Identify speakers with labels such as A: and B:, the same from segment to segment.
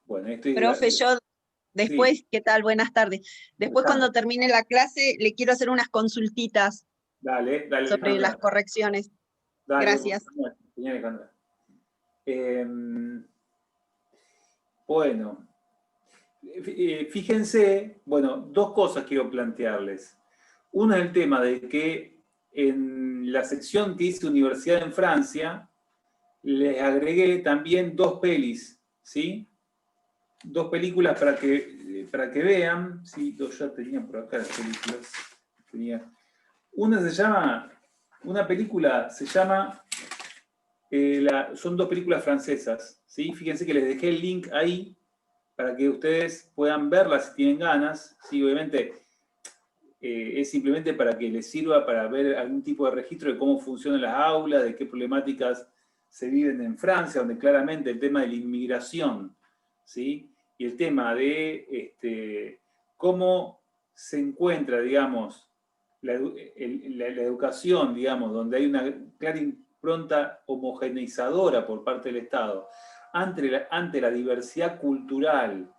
A: Bueno,
B: Profe, yo después,
A: sí.
B: ¿qué tal? Buenas tardes. Después cuando termine la clase le quiero hacer unas consultitas
A: Dale,
B: sobre
A: Alejandra.
B: las correcciones.
A: Dale,
B: Gracias.
A: señora Alejandra. Bueno, fíjense, bueno, dos cosas quiero plantearles. Una es el tema de que en la sección que hice Universidad en Francia, les agregué también dos pelis, ¿sí? Dos películas para que vean, ¿sí? Yo ya tenía por acá las películas. Una película se llama, son dos películas francesas, ¿sí? Fíjense que les dejé el link ahí para que ustedes puedan verlas si tienen ganas, ¿sí? Obviamente es simplemente para que les sirva para ver algún tipo de registro de cómo funcionan las aulas, de qué problemáticas se viven en Francia, donde claramente el tema de la inmigración, ¿sí? Y el tema de cómo se encuentra, digamos, la educación, digamos, donde hay una clara impronta homogeneizadora por parte del Estado, ante la diversidad cultural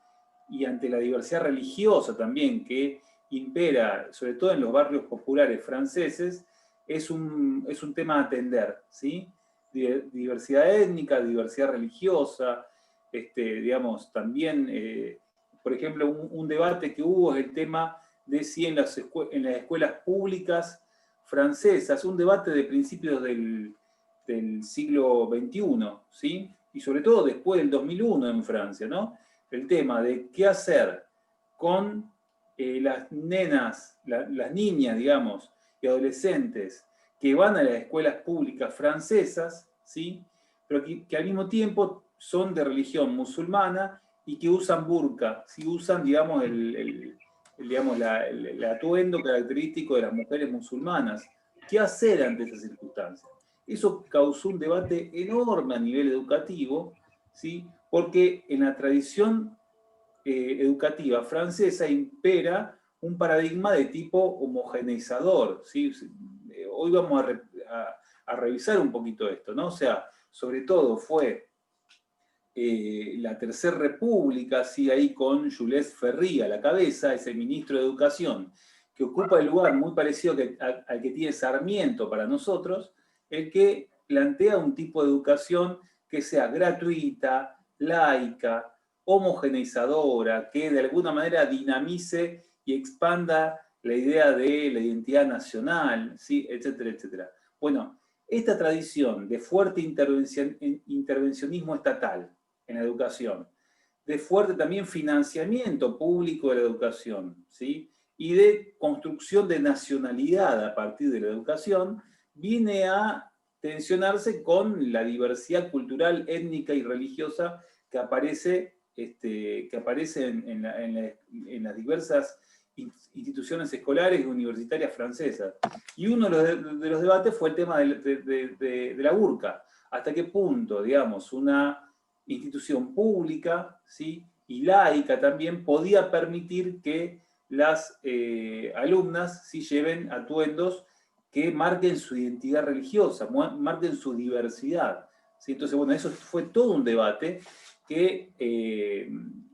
A: y ante la diversidad religiosa también que impera, sobre todo en los barrios populares franceses, es un tema a atender, ¿sí? Diversidad étnica, diversidad religiosa, digamos, también, por ejemplo, un debate que hubo es el tema de si en las escuelas públicas francesas, un debate de principios del siglo XXI, ¿sí? Y sobre todo después del 2001 en Francia, ¿no? El tema de qué hacer con las nenas, las niñas, digamos, y adolescentes que van a las escuelas públicas francesas, ¿sí? Pero que al mismo tiempo son de religión musulmana y que usan burka, ¿sí? Usan, digamos, el atuendo característico de las mujeres musulmanas. ¿Qué hacer ante esas circunstancias? Eso causó un debate enorme a nivel educativo, ¿sí? Porque en la tradición educativa francesa impera un paradigma de tipo homogeneizador, ¿sí? Hoy vamos a revisar un poquito esto, ¿no? O sea, sobre todo fue la Tercera República, ¿sí? Ahí con Jules Ferry a la cabeza, ese ministro de Educación, que ocupa el lugar muy parecido al que tiene Sarmiento para nosotros, el que plantea un tipo de educación que sea gratuita, laica, homogeneizadora, que de alguna manera dinamice y expanda la idea de la identidad nacional, ¿sí? Etcétera, etcétera. Bueno, esta tradición de fuerte intervencionismo estatal en la educación, de fuerte también financiamiento público de la educación, ¿sí? Y de construcción de nacionalidad a partir de la educación, viene a tensionarse con la diversidad cultural, étnica y religiosa que aparece en las diversas instituciones escolares y universitarias francesas. Y uno de los debates fue el tema de la burka. ¿Hasta qué punto, digamos, una institución pública, ¿sí? Y laica también podía permitir que las alumnas sí lleven atuendos que marquen su identidad religiosa, marquen su diversidad, ¿sí? Entonces, bueno, eso fue todo un debate que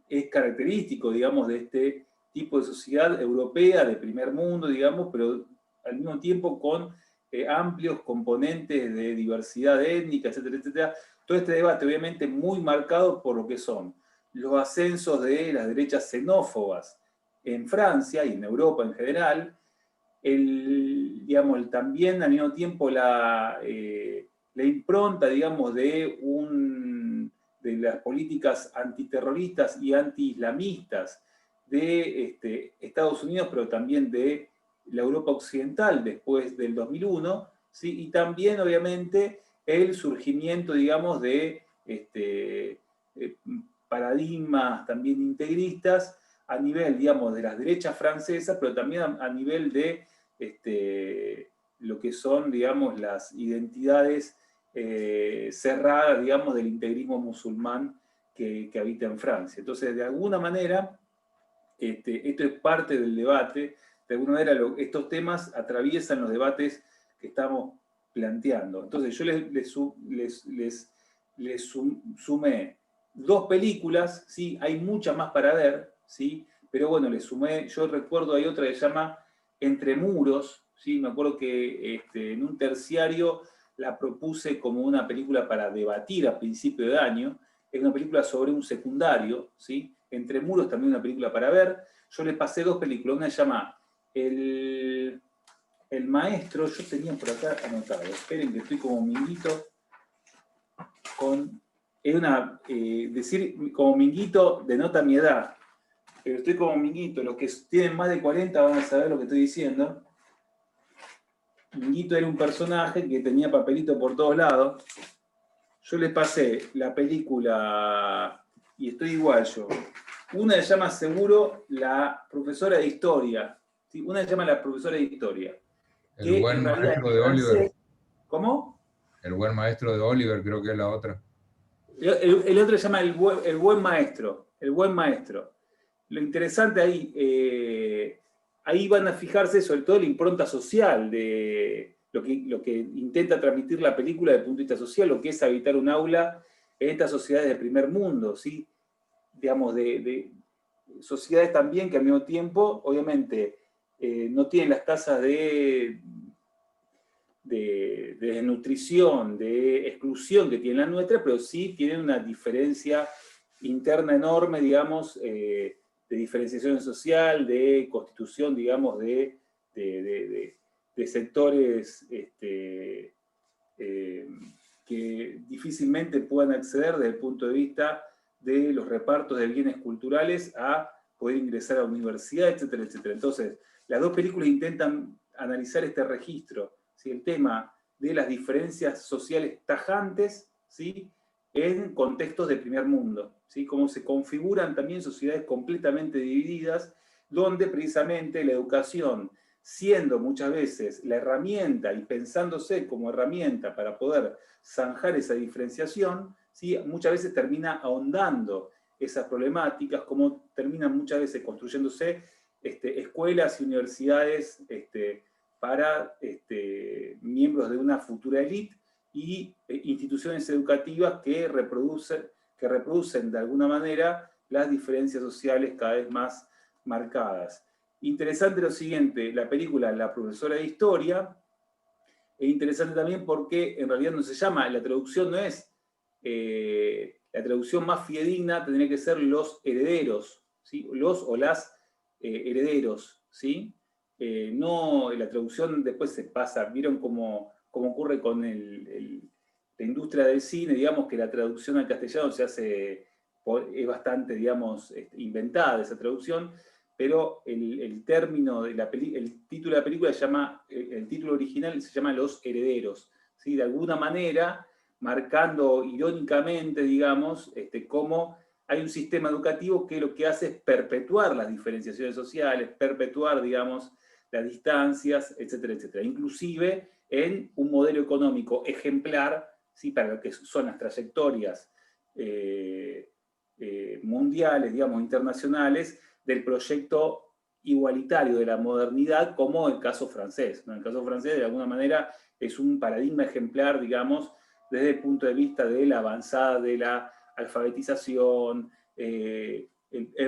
A: es característico, digamos, de este tipo de sociedad europea, de primer mundo, digamos, pero al mismo tiempo con amplios componentes de diversidad étnica, etcétera, etcétera. Todo este debate obviamente muy marcado por lo que son los ascensos de las derechas xenófobas en Francia y en Europa en general, digamos, también al mismo tiempo la impronta, digamos, de las políticas antiterroristas y anti-islamistas de Estados Unidos, pero también de la Europa occidental después del 2001, ¿sí? Y también, obviamente, el surgimiento, digamos, de paradigmas también integristas a nivel, digamos, de las derechas francesas, pero también a nivel de lo que son, digamos, las identidades cerradas, digamos, del integrismo musulmán que habita en Francia. Entonces, de alguna manera, esto es parte del debate, de alguna manera estos temas atraviesan los debates que estamos planteando. Entonces yo sumé 2 películas, ¿sí? Hay muchas más para ver, ¿sí? Pero bueno, le sumé, yo recuerdo, hay otra que se llama Entre Muros, ¿sí? Me acuerdo que en un terciario la propuse como una película para debatir a principio de año. Es una película sobre un secundario, ¿sí? Entre Muros también una película para ver. Yo les pasé 2 películas, una se llama El Maestro, yo tenía por acá anotado, esperen que estoy como minguito es una, decir como minguito denota mi edad, pero estoy como minguito, los que tienen más de 40 van a saber lo que estoy diciendo. Minguito era un personaje que tenía papelito por todos lados. Yo les pasé la película, y estoy igual yo. Una se llama seguro La Profesora de Historia. ¿Sí? Una se llama La Profesora de Historia.
C: El Buen Maestro de Oliver.
A: ¿Cómo?
C: El Buen Maestro de Oliver, creo que es la otra.
A: El otro se llama el Buen Maestro. El Buen Maestro. Lo interesante ahí, ahí van a fijarse sobre todo la impronta social de lo que intenta transmitir la película desde el punto de vista social, lo que es habitar un aula en estas sociedades del primer mundo, ¿sí? Digamos, de sociedades también que al mismo tiempo, obviamente, no tienen las tasas de desnutrición, de exclusión que tiene la nuestra, pero sí tienen una diferencia interna enorme, digamos, de diferenciación social, de constitución, digamos, de sectores que difícilmente puedan acceder desde el punto de vista de los repartos de bienes culturales a poder ingresar a la universidad, etcétera, etcétera. Entonces, las 2 películas intentan analizar este registro, ¿sí? El tema de las diferencias sociales tajantes, ¿sí? En contextos de primer mundo, ¿sí? Cómo se configuran también sociedades completamente divididas, donde precisamente la educación, siendo muchas veces la herramienta y pensándose como herramienta para poder zanjar esa diferenciación, ¿sí? Muchas veces termina ahondando esas problemáticas, como terminan muchas veces construyéndose escuelas y universidades para miembros de una futura élite y instituciones educativas que reproducen de alguna manera las diferencias sociales cada vez más marcadas. Interesante lo siguiente, la película La Profesora de Historia, es interesante también porque en realidad no se llama, la traducción no es, la traducción más fidedigna tendría que ser los herederos, ¿sí? Los o las herederos, ¿sí? No, la traducción después se pasa, vieron cómo ocurre con la industria del cine, digamos que la traducción al castellano se hace, es bastante, digamos, inventada esa traducción, pero el término de el título de la película se llama, el título original se llama Los Herederos, ¿sí? De alguna manera, marcando irónicamente, digamos, cómo hay un sistema educativo que lo que hace es perpetuar las diferenciaciones sociales, perpetuar, digamos, las distancias, etcétera, etcétera. Inclusive en un modelo económico ejemplar, ¿sí? Para lo que son las trayectorias mundiales, digamos, internacionales, del proyecto igualitario de la modernidad, como el caso francés, ¿no? El caso francés, de alguna manera, es un paradigma ejemplar, digamos, desde el punto de vista de la avanzada de la alfabetización, el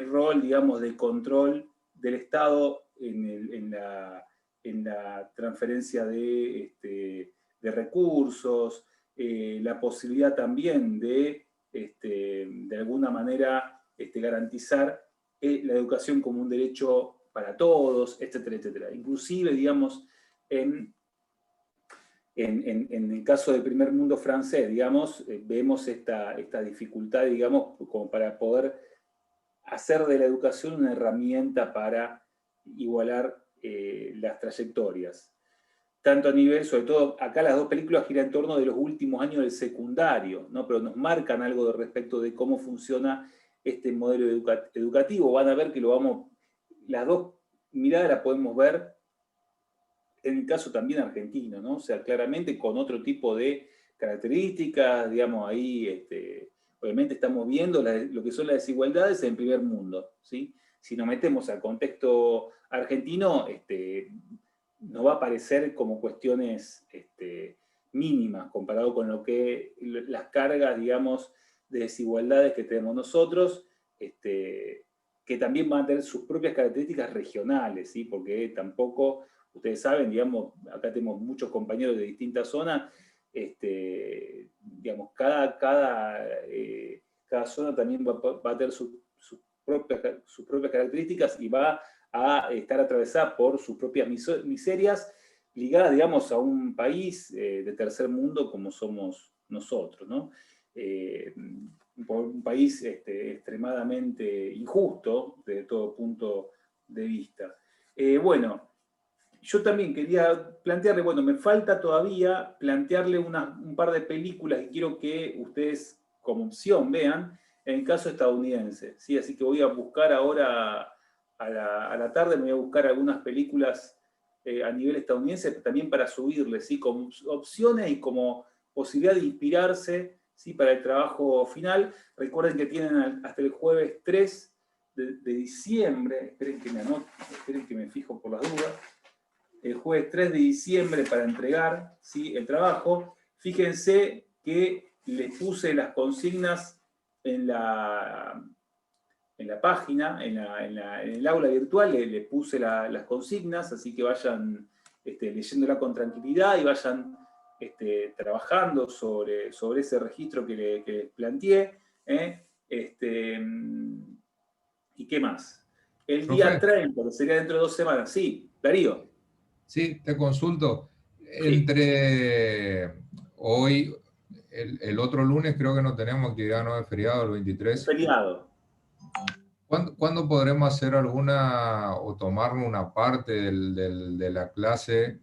A: rol, digamos, de control del Estado en la transferencia de recursos, la posibilidad también de alguna manera, garantizar la educación como un derecho para todos, etcétera, etcétera. Inclusive, digamos, en el caso del primer mundo francés, digamos, vemos esta dificultad, digamos, como para poder hacer de la educación una herramienta para igualar las trayectorias. Tanto a nivel, sobre todo, acá las 2 películas giran en torno de los últimos años del secundario, ¿no? Pero nos marcan algo respecto de cómo funciona este modelo educativo. Van a ver que las 2 miradas las podemos ver en el caso también argentino, ¿no? O sea, claramente con otro tipo de características, digamos, ahí, obviamente estamos viendo lo que son las desigualdades en el primer mundo, ¿sí? Si nos metemos al contexto argentino, nos va a parecer como cuestiones mínimas comparado con las cargas, digamos, de desigualdades que tenemos nosotros, que también van a tener sus propias características regionales, ¿sí? Porque tampoco, ustedes saben, digamos, acá tenemos muchos compañeros de distintas zonas, digamos, cada zona también va a tener sus propias características y va a estar atravesada por sus propias miserias, ligadas, digamos, a un país de tercer mundo como somos nosotros, ¿no? Por un país extremadamente injusto desde todo punto de vista. Bueno, yo también quería plantearle, bueno, me falta todavía plantearle un par de películas que quiero que ustedes como opción vean en el caso estadounidense, ¿sí? Así que voy a buscar ahora a la tarde, me voy a buscar algunas películas a nivel estadounidense también para subirles, ¿sí? Como opciones y como posibilidad de inspirarse, ¿sí? Para el trabajo final. Recuerden que tienen hasta el jueves 3 de diciembre, esperen que me anote, esperen que me fijo por las dudas, el jueves 3 de diciembre para entregar, ¿sí? El trabajo. Fíjense que les puse las consignas en la página, en el aula virtual, le puse las consignas, así que vayan leyéndola con tranquilidad y vayan trabajando sobre ese registro que les planteé. ¿Y qué más? El día
C: Profe,
A: 30, que sería dentro de 2 semanas. Sí, Darío.
C: sí, te consulto.
A: Sí.
C: Entre hoy, el otro lunes creo que no tenemos actividad, no es feriado, el
A: Es
C: 23.
A: feriado.
C: ¿Cuándo podremos hacer alguna o tomarnos una parte de la clase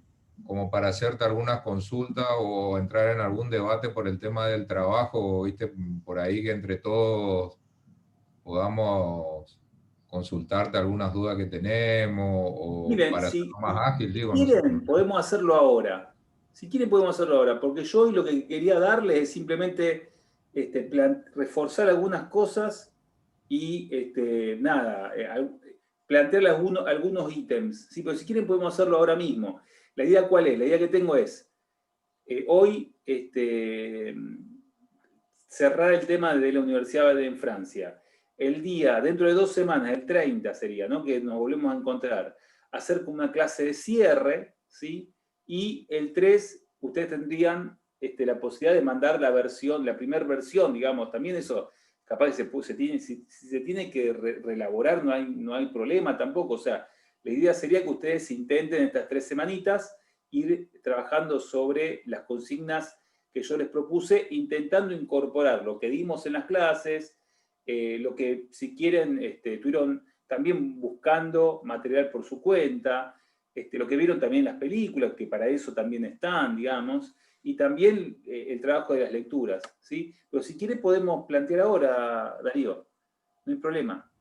C: como para hacerte algunas consultas o entrar en algún debate por el tema del trabajo? O, viste, por ahí que entre todos podamos consultarte algunas dudas que tenemos o
A: Miren,
C: para hacerlo más ágil,
A: si
C: digo, no sé.
A: quieren, podemos hacerlo ahora. Si quieren, podemos hacerlo ahora, porque yo hoy lo que quería darles es simplemente reforzar algunas cosas y nada, plantearle algunos ítems. Sí, pero si quieren, podemos hacerlo ahora mismo. ¿La idea cuál es? La idea que tengo es hoy cerrar el tema de la universidad en Francia. El día, dentro de 2 semanas, el 30 sería, ¿no? Que nos volvemos a encontrar, hacer como una clase de cierre, ¿sí? Y el 3, ustedes tendrían la posibilidad de mandar la primera versión, digamos, también eso, capaz que si se tiene que reelaborar, no hay problema tampoco, o sea, la idea sería que ustedes intenten estas 3 semanitas ir trabajando sobre las consignas que yo les propuse, intentando incorporar lo que dimos en las clases, lo que si quieren estuvieron también buscando material por su cuenta, lo que vieron también en las películas, que para eso también están, digamos, y también el trabajo de las lecturas, ¿sí? Pero si quiere podemos plantear ahora, Darío, no hay problema.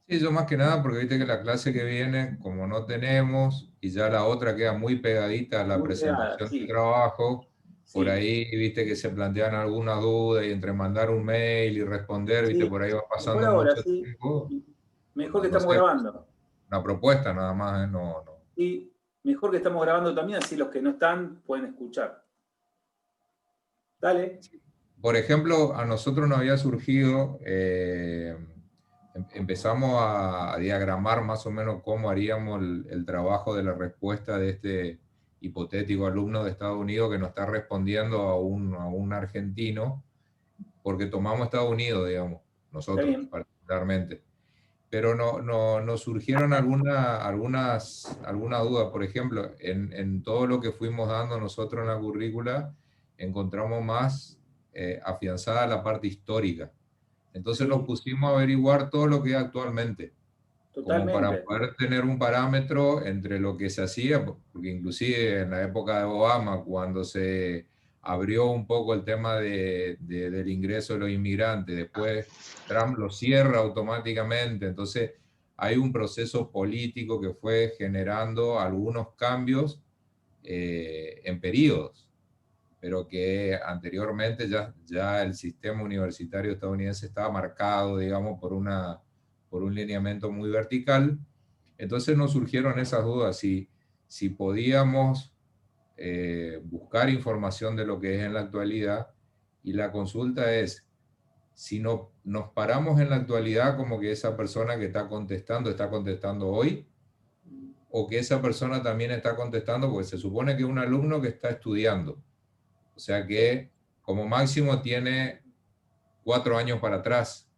C: Sí, yo más que nada porque viste que la clase que viene, como no tenemos, y ya la otra queda muy pegadita a la
A: Muy pegada,
C: presentación del
A: sí,
C: trabajo, por
A: sí,
C: ahí viste que se plantean algunas dudas y entre mandar un mail y responder, viste,
A: sí.
C: por ahí va
A: Mejor
C: pasando
A: ahora,
C: mucho
A: sí.
C: tiempo.
A: Mejor que
C: No, no
A: estamos
C: sé,
A: grabando.
C: una propuesta nada más, ¿eh? No, no.
A: Y mejor que estamos grabando también, así los que no están pueden escuchar. Dale.
C: Por ejemplo, a nosotros nos había surgido, empezamos a diagramar más o menos cómo haríamos el trabajo de la respuesta de este hipotético alumno de Estados Unidos que nos está respondiendo a un argentino, porque tomamos Estados Unidos, digamos,
A: Está
C: nosotros
A: bien.
C: particularmente. Pero nos surgieron algunas dudas. Por ejemplo, en todo lo que fuimos dando nosotros en la currícula, encontramos más afianzada la parte histórica. Entonces nos
A: Sí,
C: pusimos a averiguar todo lo que es actualmente, como para
A: totalmente.
C: poder tener un parámetro entre lo que se hacía, porque inclusive en la época de Obama, cuando se abrió un poco el tema del ingreso de los inmigrantes, después Trump lo cierra automáticamente, entonces hay un proceso político que fue generando algunos cambios en periodos, pero que anteriormente ya el sistema universitario estadounidense estaba marcado, digamos, por un lineamiento muy vertical. Entonces nos surgieron esas dudas, si podíamos buscar información de lo que es en la actualidad, y la consulta es, si no, nos paramos en la actualidad como que esa persona que está contestando hoy, o que esa persona también está contestando, porque se supone que es un alumno que está estudiando, o sea que como máximo tiene 4 años para atrás.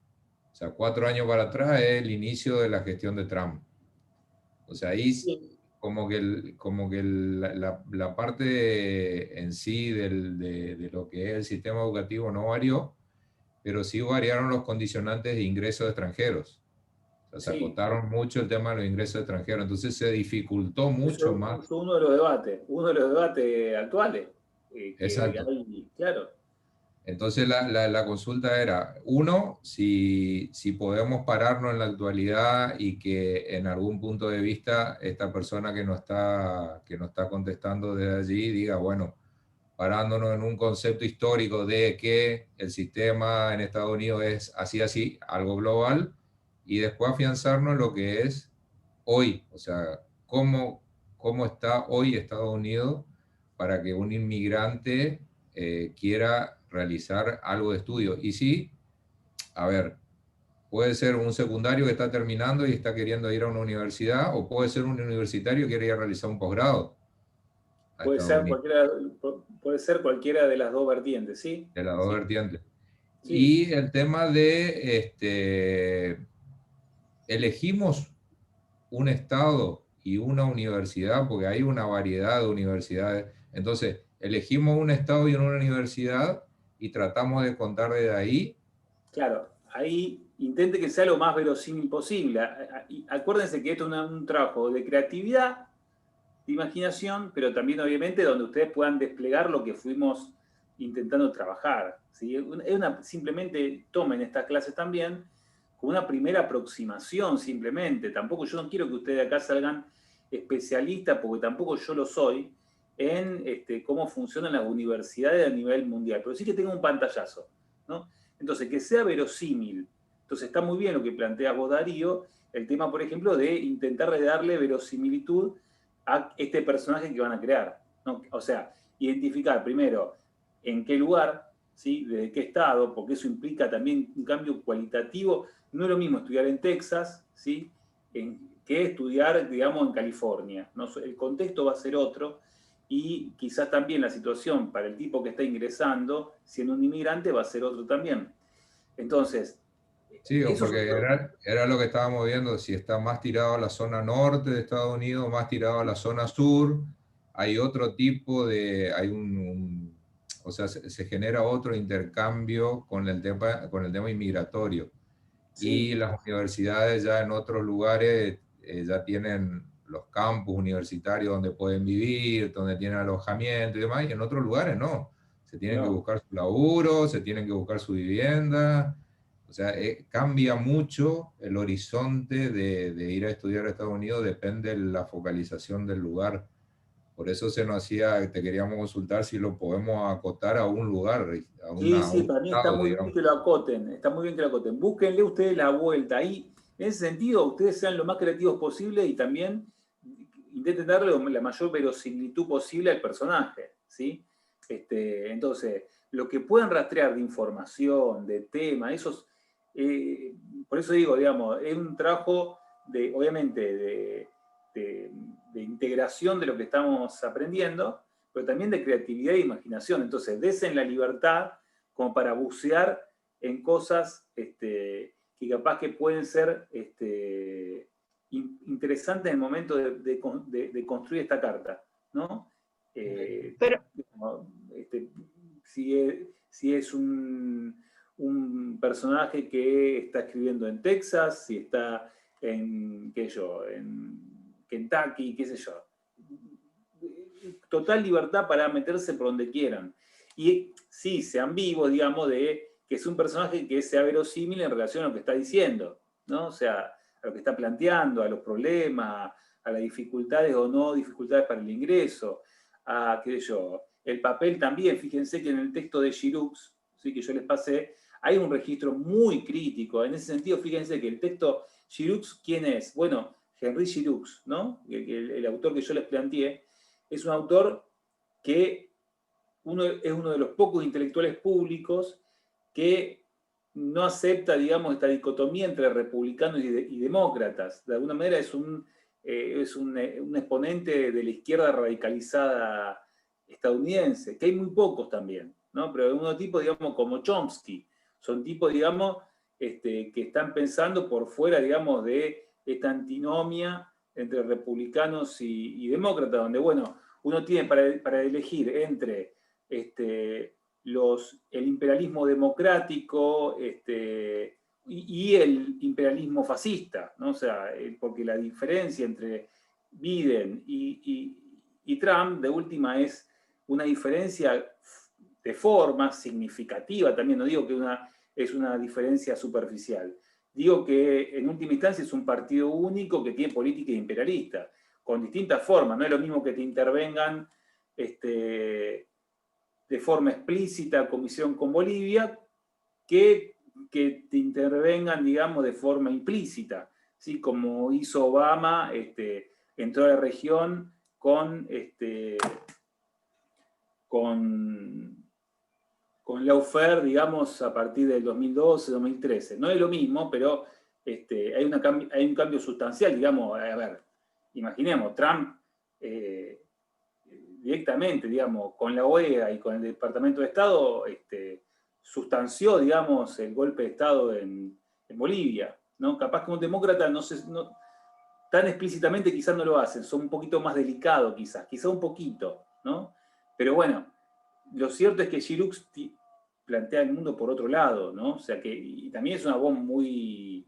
C: O sea, 4 años para atrás es el inicio de la gestión de Trump. O sea, ahí
A: Sí.
C: como que, la parte en sí de lo que es el sistema educativo no varió, pero sí variaron los condicionantes de ingreso de extranjeros. O sea, se
A: Sí.
C: acotaron mucho el tema de los ingresos extranjeros, entonces se dificultó mucho
A: Eso
C: más.
A: es uno de los debates actuales que
C: Exacto.
A: hay, claro.
C: Entonces la consulta era, uno, si podemos pararnos en la actualidad y que en algún punto de vista esta persona que no está contestando desde allí diga, bueno, parándonos en un concepto histórico de que el sistema en Estados Unidos es así, así, algo global, y después afianzarnos en lo que es hoy, o sea, cómo está hoy Estados Unidos para que un inmigrante quiera realizar algo de estudio. Y sí, a ver, puede ser un secundario que está terminando y está queriendo ir a una universidad, o puede ser un universitario que quiere ir a realizar un posgrado a Estados Unidos,
A: Puede ser cualquiera de las dos vertientes, ¿sí?
C: de las dos
A: Sí,
C: vertientes.
A: sí,
C: Y el tema de, elegimos un estado y una universidad, porque hay una variedad de universidades. Entonces, elegimos un estado y una universidad y tratamos de contar desde ahí.
A: claro. Ahí intente que sea lo más verosímil posible. Y acuérdense que esto es un trabajo de creatividad, de imaginación, pero también obviamente donde ustedes puedan desplegar lo que fuimos intentando trabajar, ¿sí? Simplemente tomen estas clases también como una primera aproximación simplemente. Tampoco yo no quiero que ustedes acá salgan especialistas, porque tampoco yo lo soy, en cómo funcionan las universidades a nivel mundial, pero sí que tenga un pantallazo, ¿no? Entonces, que sea verosímil. Entonces, está muy bien lo que plantea vos, Darío, el tema, por ejemplo, de intentar darle verosimilitud a este personaje que van a crear, ¿no? O sea, identificar primero en qué lugar, ¿sí? Desde qué estado, porque eso implica también un cambio cualitativo. No es lo mismo estudiar en Texas, ¿sí? Que estudiar, digamos, en California, ¿no? El contexto va a ser otro, y quizás también la situación para el tipo que está ingresando, siendo un inmigrante, va a ser otro también. Entonces,
C: Sí,
A: eso
C: porque
A: son...
C: era lo que estábamos viendo, si está más tirado a la zona norte de Estados Unidos, más tirado a la zona sur, hay otro tipo de, o sea, se genera otro intercambio con el tema inmigratorio. Y
A: Sí,
C: las universidades ya en otros lugares ya tienen los campus universitarios donde pueden vivir, donde tienen alojamiento y demás, y en otros lugares no. Se tienen que
A: no.
C: buscar su laburo, se tienen que buscar su vivienda. O sea, cambia mucho el horizonte de ir a estudiar a Estados Unidos, depende de la focalización del lugar. Por eso se nos hacía, te queríamos consultar si lo podemos acotar a un lugar,
A: Sí,
C: a
A: sí,
C: un
A: para mí está
C: estado,
A: muy bien
C: digamos.
A: que lo acoten, está muy bien que lo acoten. Búsquenle ustedes la vuelta. Ahí, en ese sentido, ustedes sean lo más creativos posible y también intenten darle la mayor verosimilitud posible al personaje, ¿sí? Entonces, lo que puedan rastrear de información, de tema, por eso digo, digamos, es un trabajo de, obviamente, de integración de lo que estamos aprendiendo, pero también de creatividad e imaginación. Entonces, desen la libertad como para bucear en cosas que capaz que pueden ser interesantes en el momento de construir esta carta, ¿no?
B: Pero,
A: Este, si es un personaje que está escribiendo en Texas, si está en, qué sé yo, en Kentucky, qué sé yo. Total libertad para meterse por donde quieran. Y sí, sean vivos, digamos, de que es un personaje que sea verosímil en relación a lo que está diciendo, ¿no? O sea, a lo que está planteando, a los problemas, a las dificultades o no dificultades para el ingreso, a, qué sé yo, el papel también. Fíjense que en el texto de Giroux, ¿sí? Que yo les pasé, hay un registro muy crítico. En ese sentido, fíjense que el texto Giroux, ¿quién es? Bueno, Henry Giroux, ¿no? El autor que yo les planteé, es un autor que es uno de los pocos intelectuales públicos que no acepta, digamos, esta dicotomía entre republicanos y demócratas. De alguna manera es un exponente de la izquierda radicalizada estadounidense, que hay muy pocos también, ¿no? Pero unos tipos, digamos, como Chomsky, son tipos, digamos, que están pensando por fuera, digamos, de esta antinomia entre republicanos y demócratas, donde, bueno, uno tiene para elegir entre el imperialismo democrático y el imperialismo fascista, ¿no? O sea, porque la diferencia entre Biden y Trump, de última, es una diferencia de forma significativa también, no digo que es una diferencia superficial, digo que en última instancia es un partido único que tiene política imperialista, con distintas formas, no es lo mismo que te intervengan de forma explícita comisión con Bolivia, que te intervengan, digamos, de forma implícita, ¿sí? Como hizo Obama, entró a la región con lawfare, digamos, a partir del 2012, 2013. No es lo mismo, pero hay un cambio sustancial, digamos, a ver, imaginemos, Trump directamente, digamos, con la OEA y con el Departamento de Estado, sustanció, digamos, el golpe de Estado en Bolivia, ¿no? Capaz que un demócrata tan explícitamente quizás no lo hacen, son un poquito más delicados quizás un poquito, ¿no? Pero bueno, lo cierto es que Gilux plantea el mundo por otro lado, ¿no? O sea que, y también es una voz muy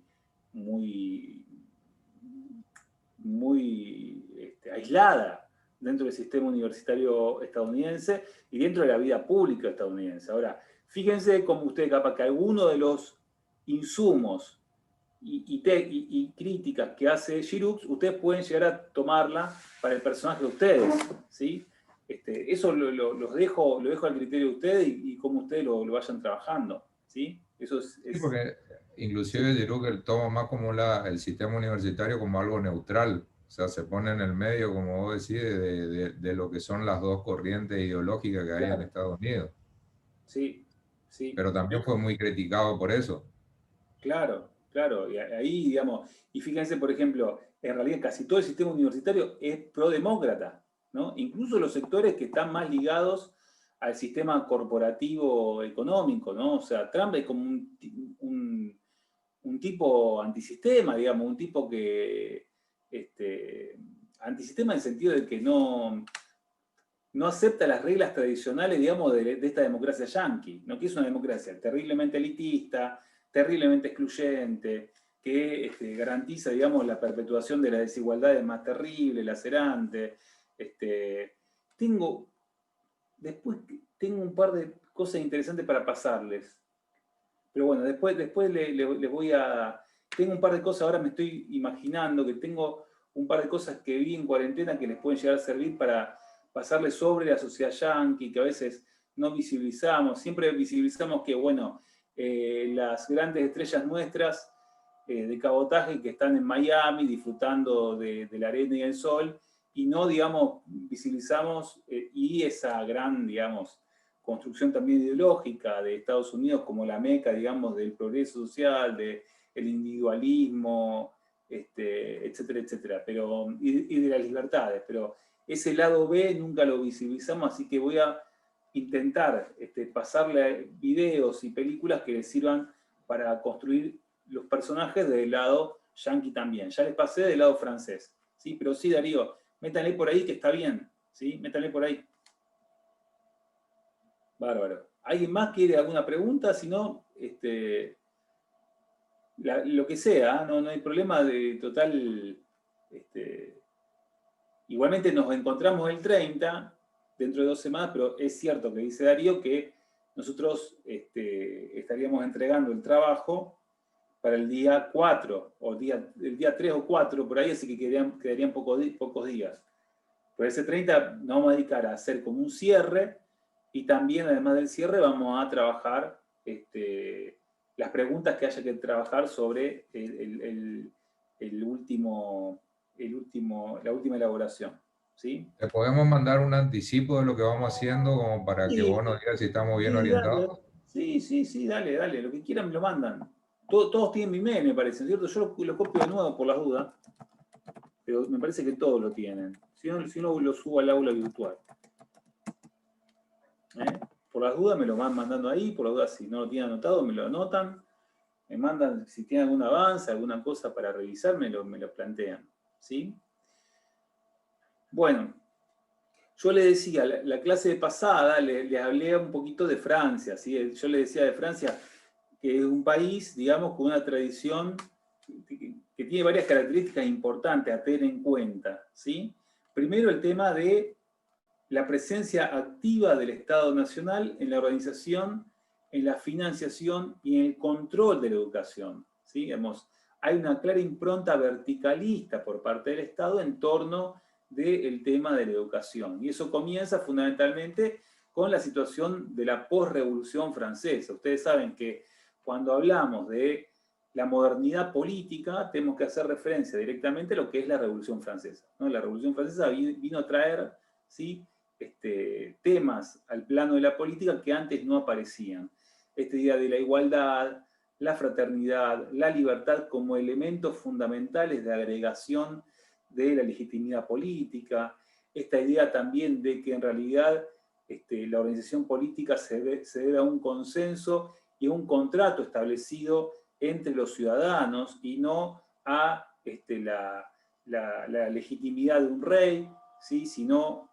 A: aislada dentro del sistema universitario estadounidense y dentro de la vida pública estadounidense. Ahora, fíjense cómo usted capaz que alguno de los insumos y críticas que hace Gilux, ustedes pueden llegar a tomarla para el personaje de ustedes, ¿sí? Eso lo dejo al criterio de ustedes y cómo ustedes lo vayan trabajando, ¿sí? Eso es
C: Sí, porque
A: sí.
C: inclusive Giroux toma más como el sistema universitario como algo neutral, o sea, se pone en el medio, como vos decís, de lo que son las dos corrientes ideológicas que hay en
A: Claro,
C: Estados Unidos.
A: sí, sí.
C: Pero también fue muy criticado por eso.
A: Claro, claro. Y ahí, digamos, y fíjense, por ejemplo, en realidad casi todo el sistema universitario es prodemócrata, ¿no? Incluso los sectores que están más ligados al sistema corporativo económico, ¿no? O sea, Trump es como un tipo antisistema, digamos, un tipo que, antisistema en el sentido de que no acepta las reglas tradicionales, digamos, de esta democracia yanqui, ¿no? Que es una democracia terriblemente elitista, terriblemente excluyente, que garantiza, digamos, la perpetuación de las desigualdades más terribles, lacerantes. Después tengo un par de cosas interesantes para pasarles. Pero bueno, después les voy a... Tengo un par de cosas, ahora me estoy imaginando que tengo un par de cosas que vi en cuarentena que les pueden llegar a servir para pasarles sobre la sociedad yanqui, que a veces no visibilizamos. Siempre visibilizamos que, bueno, las grandes estrellas nuestras de cabotaje que están en Miami disfrutando de la arena y el sol, y no, digamos, visibilizamos y esa gran, digamos, construcción también ideológica de Estados Unidos como la meca, digamos, del progreso social, del individualismo, etcétera, etcétera, y de las libertades. Pero ese lado B nunca lo visibilizamos, así que voy a intentar pasarle videos y películas que les sirvan para construir los personajes del lado yanqui también. Ya les pasé del lado francés, ¿sí? Pero sí, Darío, métanle por ahí que está bien, ¿sí? Métanle por ahí. Bárbaro. ¿Alguien más quiere alguna pregunta? Si no, lo que sea, no hay problema de total. Igualmente nos encontramos el 30, dentro de 2 semanas, pero es cierto que dice Darío que nosotros estaríamos entregando el trabajo para el día 4, o el día 3 o 4, por ahí, así que quedarían pocos días. Por ese 30 nos vamos a dedicar a hacer como un cierre, y también, además del cierre, vamos a trabajar las preguntas que haya que trabajar sobre la última elaboración. ¿sí?
C: ¿Te podemos mandar un anticipo de lo que vamos haciendo como para que
A: Sí,
C: vos nos digas si estamos bien
A: sí, dale.
C: orientados?
A: Sí, dale, lo que quieran me lo mandan. Todos tienen mi mail, me parece, ¿cierto? Yo lo copio de nuevo por las dudas, pero me parece que todos lo tienen. Si no lo subo al aula virtual. Por las dudas me lo van mandando ahí, por las dudas si no lo tienen anotado me lo anotan, me mandan si tienen algún avance, alguna cosa para revisar, me lo plantean, ¿sí? Bueno, yo le decía, la clase de pasada les hablé un poquito de Francia, ¿sí? Yo le decía de Francia que es un país, digamos, con una tradición que tiene varias características importantes a tener en cuenta, ¿sí? Primero el tema de la presencia activa del Estado Nacional en la organización, en la financiación y en el control de la educación, ¿sí? Digamos, hay una clara impronta verticalista por parte del Estado en torno del tema de la educación. Y eso comienza fundamentalmente con la situación de la posrevolución francesa. Ustedes saben que cuando hablamos de la modernidad política, tenemos que hacer referencia directamente a lo que es la Revolución Francesa, ¿no? La Revolución Francesa vino a traer, ¿sí?, temas al plano de la política que antes no aparecían. Esta idea de la igualdad, la fraternidad, la libertad como elementos fundamentales de agregación de la legitimidad política, esta idea también de que en realidad la organización política se debe a un consenso y a un contrato establecido entre los ciudadanos y no a la legitimidad de un rey, ¿sí?, sino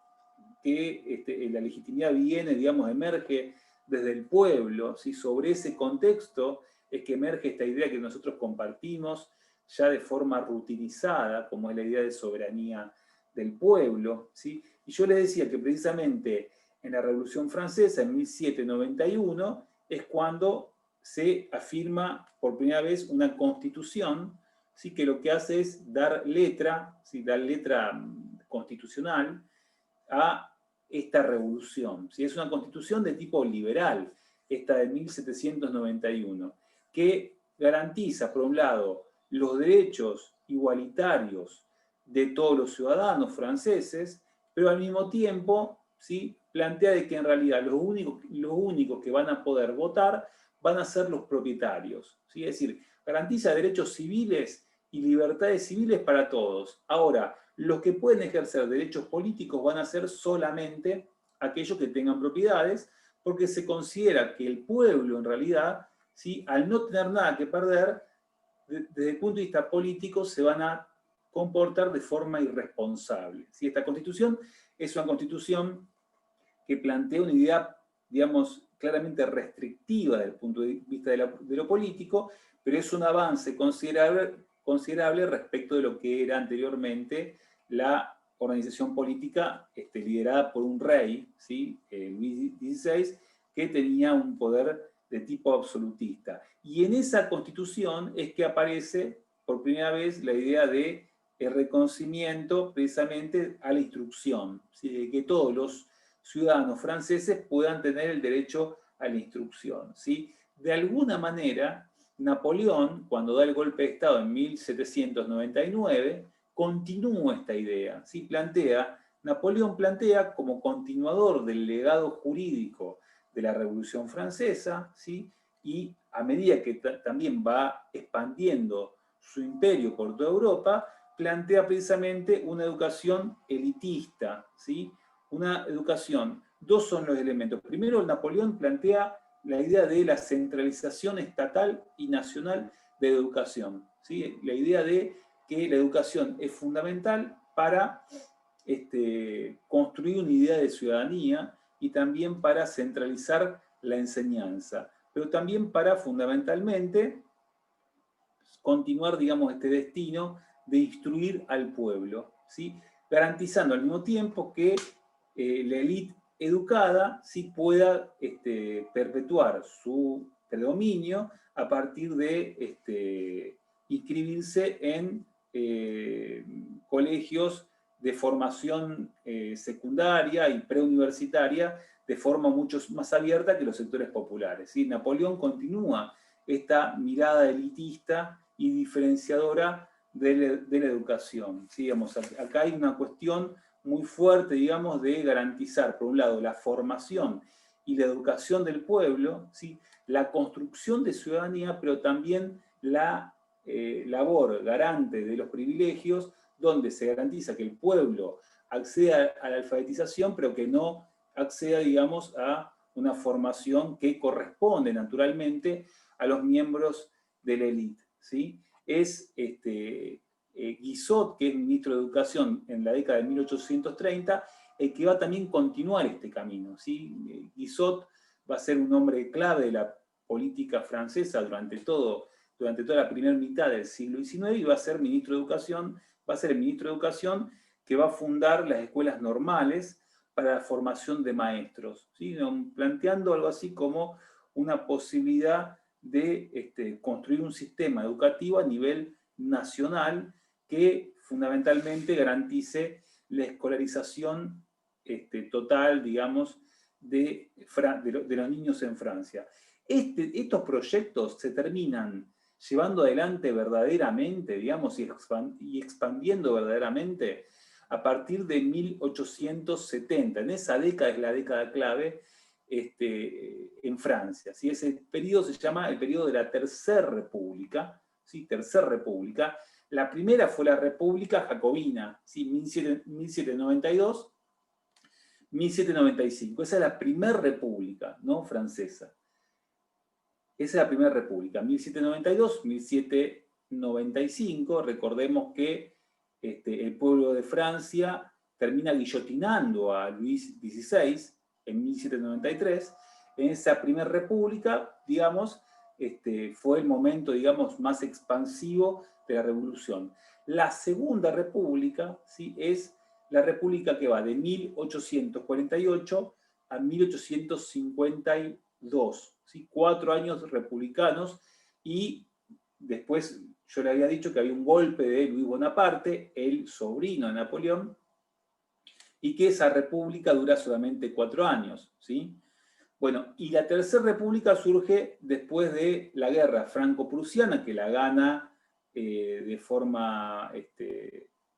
A: que la legitimidad viene, digamos, emerge desde el pueblo, ¿sí? Sobre ese contexto es que emerge esta idea que nosotros compartimos ya de forma rutinizada, como es la idea de soberanía del pueblo, ¿sí? Y yo les decía que precisamente en la Revolución Francesa, en 1791, es cuando se afirma por primera vez una constitución, ¿sí?, que lo que hace es dar letra, ¿sí?, dar letra constitucional a esta revolución. ¿Sí? Es una constitución de tipo liberal, esta de 1791, que garantiza, por un lado, los derechos igualitarios de todos los ciudadanos franceses, pero al mismo tiempo, ¿sí?, plantea de que en realidad los únicos que van a poder votar van a ser los propietarios, ¿sí? Es decir, garantiza derechos civiles y libertades civiles para todos. Ahora, los que pueden ejercer derechos políticos van a ser solamente aquellos que tengan propiedades, porque se considera que el pueblo en realidad, ¿sí?, al no tener nada que perder, desde el punto de vista político se van a comportar de forma irresponsable. ¿Sí? Esta constitución es una constitución que plantea una idea, digamos, claramente restrictiva desde el punto de vista de lo político, pero es un avance considerable respecto de lo que era anteriormente la organización política liderada por un rey, ¿sí?, Luis XVI, que tenía un poder de tipo absolutista. Y en esa constitución es que aparece por primera vez la idea de el reconocimiento precisamente a la instrucción, ¿sí?, de que todos los ciudadanos franceses puedan tener el derecho a la instrucción, ¿sí? De alguna manera, Napoleón, cuando da el golpe de Estado en 1799, continúa esta idea, ¿sí? Napoleón plantea como continuador del legado jurídico de la Revolución Francesa, ¿sí?, y a medida que también va expandiendo su imperio por toda Europa, plantea precisamente una educación elitista, ¿sí?, una educación. Dos son los elementos. Primero, Napoleón plantea la idea de la centralización estatal y nacional de la educación, ¿sí? La idea de que la educación es fundamental para construir una idea de ciudadanía y también para centralizar la enseñanza, pero también para fundamentalmente continuar, digamos, este destino de instruir al pueblo, ¿sí?, garantizando al mismo tiempo que la élite educada sí pueda perpetuar su predominio a partir de inscribirse en colegios de formación secundaria y preuniversitaria de forma mucho más abierta que los sectores populares, ¿sí? Napoleón continúa esta mirada elitista y diferenciadora de la educación, ¿sí? Digamos, acá hay una cuestión muy fuerte, digamos, de garantizar, por un lado, la formación y la educación del pueblo, ¿sí? La construcción de ciudadanía, pero también la labor garante de los privilegios, donde se garantiza que el pueblo acceda a la alfabetización, pero que no acceda, digamos, a una formación que corresponde naturalmente a los miembros de la élite, ¿sí? Es Guizot, que es ministro de Educación en la década de 1830, el que va también a continuar este camino, ¿sí? Guizot va a ser un hombre clave de la política francesa durante toda la primera mitad del siglo XIX, y va a ser ministro de Educación, va a ser el ministro de Educación que va a fundar las escuelas normales para la formación de maestros, ¿sí? Planteando algo así como una posibilidad de construir un sistema educativo a nivel nacional que fundamentalmente garantice la escolarización total, digamos, de los niños en Francia. Estos proyectos se terminan llevando adelante verdaderamente, digamos, y expandiendo verdaderamente a partir de 1870. En esa década es la década clave en Francia, ¿sí? Ese periodo se llama el periodo de la Tercera República, ¿sí? Tercera República. La primera fue la República Jacobina, ¿sí? 1792, 1795. Esa es la primera república, ¿no? Francesa. Esa es la primera república, 1792, 1795. Recordemos que el pueblo de Francia termina guillotinando a Luis XVI en 1793. En esa primera república, digamos, fue el momento, digamos, más expansivo de la revolución. La segunda república, ¿sí? Es la república que va de 1848 a 1852, ¿sí? 4 años republicanos, y después yo le había dicho que había un golpe de Luis Bonaparte, el sobrino de Napoleón, y que esa república dura solamente 4 años, ¿sí? Bueno, y la Tercera República surge después de la guerra franco-prusiana, que la gana de forma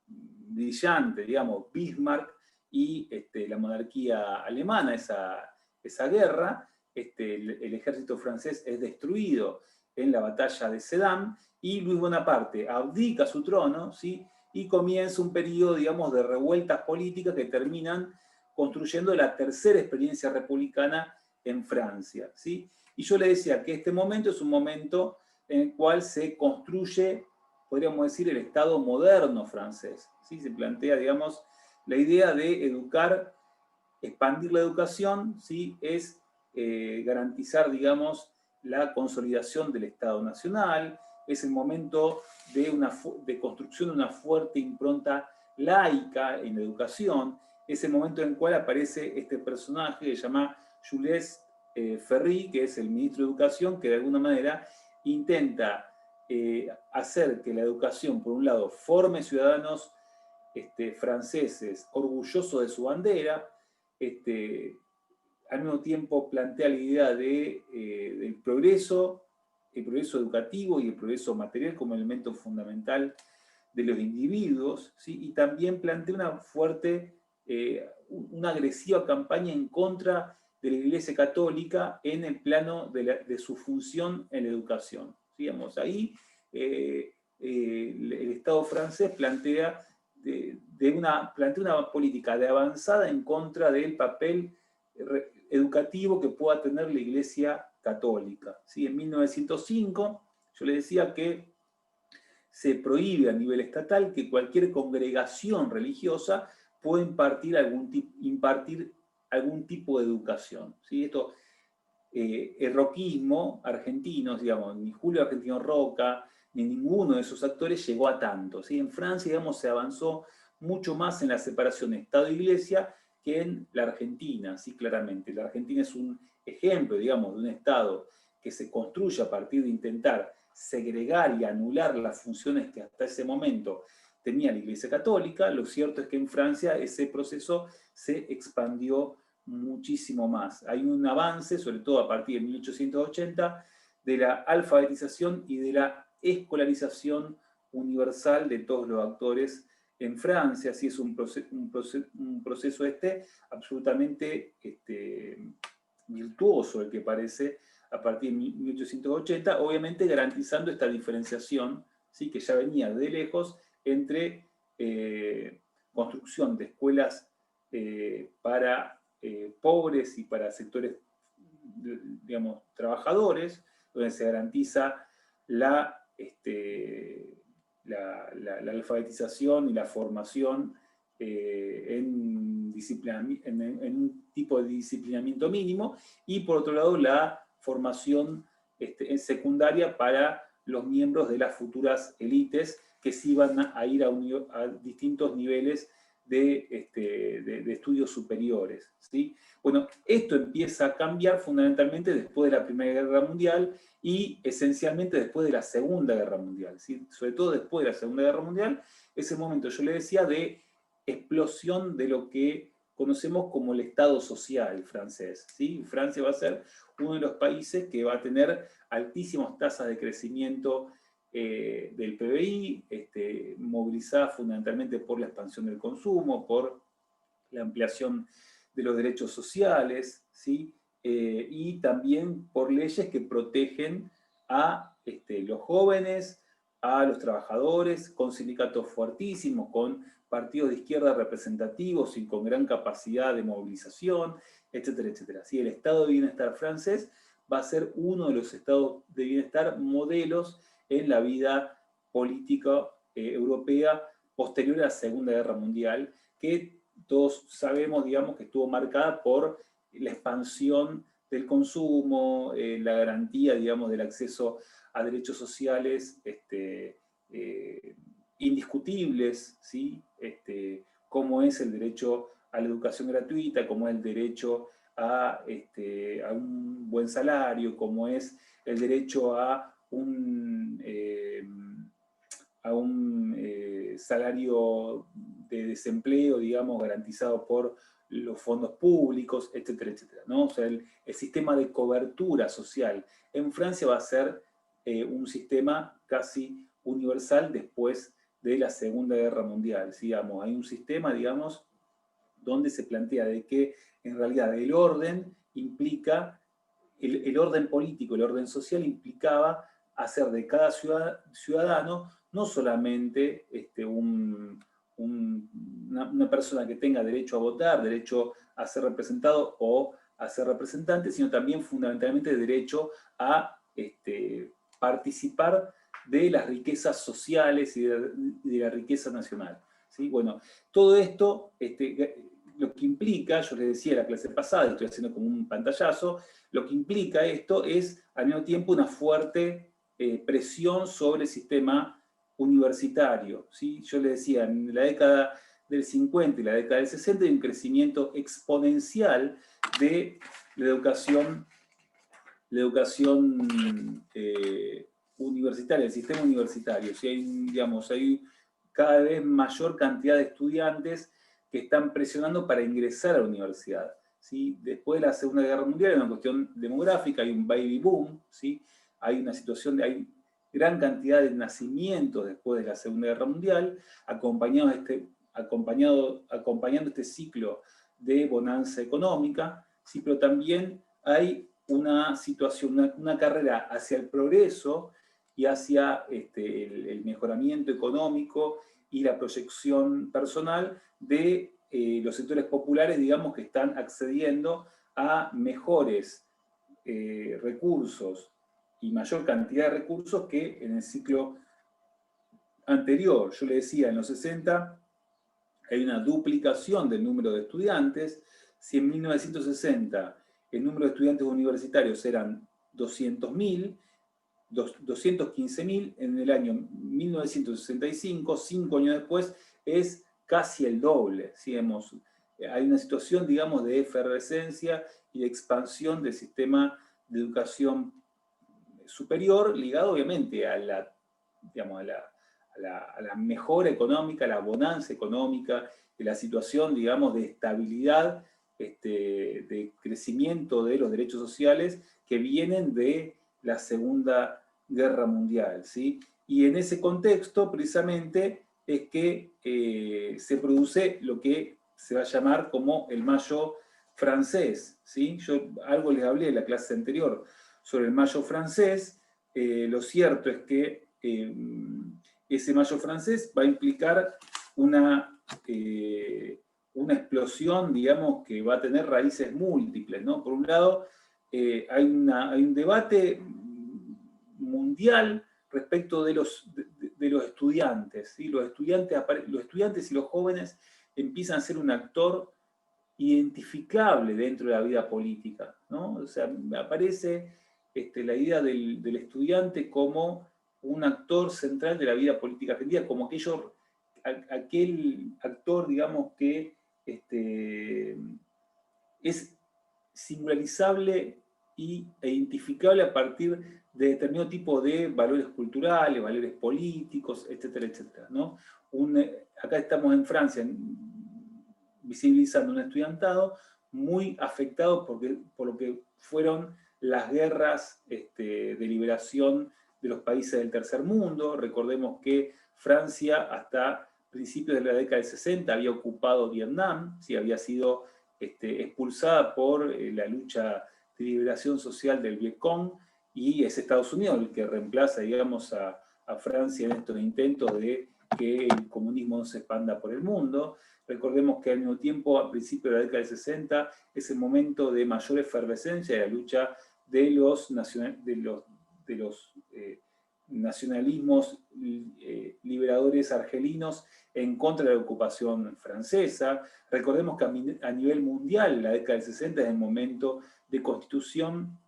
A: brillante, digamos, Bismarck y la monarquía alemana, esa guerra. El ejército francés es destruido en la batalla de Sedan, y Luis Bonaparte abdica su trono, ¿sí? Y comienza un periodo, digamos, de revueltas políticas que terminan construyendo la tercera experiencia republicana en Francia, ¿sí? Y yo le decía que este momento es un momento en el cual se construye, podríamos decir, el Estado moderno francés, ¿sí? Se plantea, digamos, la idea de educar, expandir la educación, ¿sí? Es garantizar, digamos, la consolidación del Estado nacional, es el momento de construcción de una fuerte impronta laica en la educación, es el momento en el cual aparece este personaje que se llama Jules Ferry, que es el ministro de Educación, que de alguna manera intenta hacer que la educación, por un lado, forme ciudadanos franceses orgullosos de su bandera, al mismo tiempo plantea la idea del progreso, el progreso educativo y el progreso material como elemento fundamental de los individuos, ¿sí? Y también plantea una fuerte, una agresiva campaña en contra de la Iglesia Católica en el plano de su función en la educación. Digamos, ahí el Estado francés plantea una política de avanzada en contra del papel educativo que pueda tener la Iglesia Católica, ¿sí? En 1905, yo le decía que se prohíbe a nivel estatal que cualquier congregación religiosa pueda impartir algún tipo de educación, ¿sí? Esto, el roquismo argentino, digamos, ni Julio Argentino Roca, ni ninguno de esos actores llegó a tanto, ¿sí? En Francia, digamos, se avanzó mucho más en la separación de Estado e Iglesia que en la Argentina, sí, claramente. La Argentina es un ejemplo, digamos, de un Estado que se construye a partir de intentar segregar y anular las funciones que hasta ese momento tenía la Iglesia Católica. Lo cierto es que en Francia ese proceso se expandió muchísimo más. Hay un avance, sobre todo a partir de 1880, de la alfabetización y de la escolarización universal de todos los actores en Francia, sí es un proceso absolutamente virtuoso, el que parece, a partir de 1880, obviamente garantizando esta diferenciación, ¿sí? Que ya venía de lejos, entre construcción de escuelas para pobres y para sectores, digamos, trabajadores, donde se garantiza la alfabetización y la formación en un tipo de disciplinamiento mínimo, y por otro lado la formación en secundaria para los miembros de las futuras élites que sí van a ir a distintos niveles de estudios superiores, ¿sí? Bueno, esto empieza a cambiar fundamentalmente después de la Primera Guerra Mundial y esencialmente después de la Segunda Guerra Mundial, ¿sí? Sobre todo después de la Segunda Guerra Mundial, ese momento, yo le decía, de explosión de lo que conocemos como el Estado social francés, ¿sí? Francia va a ser uno de los países que va a tener altísimas tasas de crecimiento del PBI, movilizada fundamentalmente por la expansión del consumo, por la ampliación de los derechos sociales, ¿sí? Y también por leyes que protegen a los jóvenes, a los trabajadores, con sindicatos fuertísimos, con partidos de izquierda representativos y con gran capacidad de movilización, etcétera, etcétera. ¿Sí? El estado de bienestar francés va a ser uno de los estados de bienestar modelos en la vida política europea posterior a la Segunda Guerra Mundial, que todos sabemos, digamos, que estuvo marcada por la expansión del consumo, la garantía, digamos, del acceso a derechos sociales indiscutibles, ¿sí? Como es el derecho a la educación gratuita, como es el derecho a un buen salario, como es el derecho a un salario de desempleo, digamos, garantizado por los fondos públicos, etcétera, etcétera, ¿no? O sea, el sistema de cobertura social en Francia va a ser un sistema casi universal después de la Segunda Guerra Mundial, ¿sí? Digamos, hay un sistema, digamos, donde se plantea de que en realidad el orden implica, el orden político, el orden social implicaba hacer de cada ciudadano no solamente una persona que tenga derecho a votar, derecho a ser representado o a ser representante, sino también fundamentalmente derecho a participar de las riquezas sociales y de la riqueza nacional, ¿sí? Bueno, todo esto, lo que implica, yo les decía en la clase pasada, estoy haciendo como un pantallazo, lo que implica esto es al mismo tiempo una fuerte presión sobre el sistema universitario, ¿sí? Yo les decía, en la década del 50 y la década del 60 hay un crecimiento exponencial de la educación universitaria, el sistema universitario. ¿Sí? Hay cada vez mayor cantidad de estudiantes que están presionando para ingresar a la universidad, ¿sí? Después de la Segunda Guerra Mundial hay una cuestión demográfica, hay un baby boom, ¿sí? Hay una situación hay gran cantidad de nacimientos después de la Segunda Guerra Mundial, acompañando este ciclo de bonanza económica, ¿sí? Pero también hay una situación, una carrera hacia el progreso y hacia el mejoramiento económico y la proyección personal de los sectores populares, digamos, que están accediendo a mejores recursos y mayor cantidad de recursos que en el ciclo anterior. Yo le decía, en los 60 hay una duplicación del número de estudiantes. Si en 1960 el número de estudiantes universitarios eran 200.000, 215.000, en el año 1965, 5 años después, es casi el doble. ¿Sí? Hay una situación, digamos, de efervescencia y de expansión del sistema de educación superior, ligado obviamente a la, digamos, a la mejora económica, a la bonanza económica, de la situación, digamos, de estabilidad, de crecimiento de los derechos sociales que vienen de la Segunda Guerra Mundial, ¿sí? Y en ese contexto, precisamente, es que se produce lo que se va a llamar como el Mayo francés, ¿sí? Yo algo les hablé en la clase anterior sobre el Mayo francés. Lo cierto es que ese Mayo francés va a implicar una explosión, digamos, que va a tener raíces múltiples, ¿no? Por un lado, hay un debate mundial respecto de los estudiantes, ¿sí? Los estudiantes y los jóvenes empiezan a ser un actor identificable dentro de la vida política, ¿no? O sea, aparece la idea del estudiante como un actor central de la vida política argentina, como aquel actor, digamos, que es singularizable e identificable a partir de determinado tipo de valores culturales, valores políticos, etcétera, etcétera, ¿no? Acá estamos en Francia visibilizando un estudiantado muy afectado por lo que fueron las guerras de liberación de los países del tercer mundo. Recordemos que Francia hasta principios de la década del 60 había ocupado Vietnam, ¿sí? Había sido expulsada por la lucha de liberación social del Vietcong, y es Estados Unidos el que reemplaza, digamos, a Francia en estos intentos de que el comunismo se expanda por el mundo. Recordemos que al mismo tiempo, a principios de la década del 60, es el momento de mayor efervescencia de la lucha de los nacionalismos liberadores argelinos en contra de la ocupación francesa. Recordemos que a nivel mundial, la década del 60 es el momento de constitución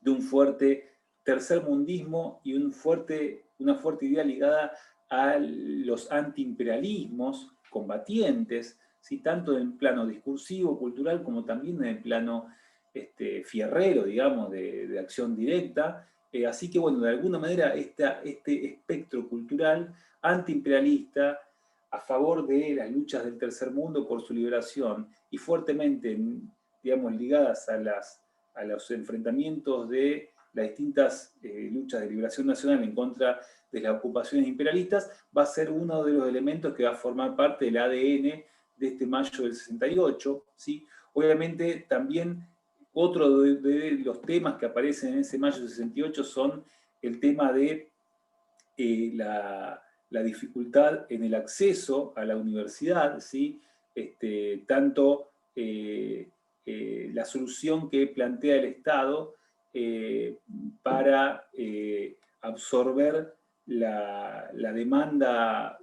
A: de un fuerte tercermundismo y una fuerte idea ligada a los antiimperialismos combatientes, ¿sí? Tanto en el plano discursivo, cultural, como también en el plano fierrero, digamos, de acción directa. Así que, bueno, de alguna manera este espectro cultural antiimperialista a favor de las luchas del tercer mundo por su liberación y fuertemente, digamos, ligadas a los enfrentamientos de las distintas luchas de liberación nacional en contra de las ocupaciones imperialistas, va a ser uno de los elementos que va a formar parte del ADN de este mayo del 68, ¿sí? Obviamente también otro de los temas que aparecen en ese mayo del 68 son el tema de la dificultad en el acceso a la universidad, ¿sí? Tanto la solución que plantea el Estado para absorber la demanda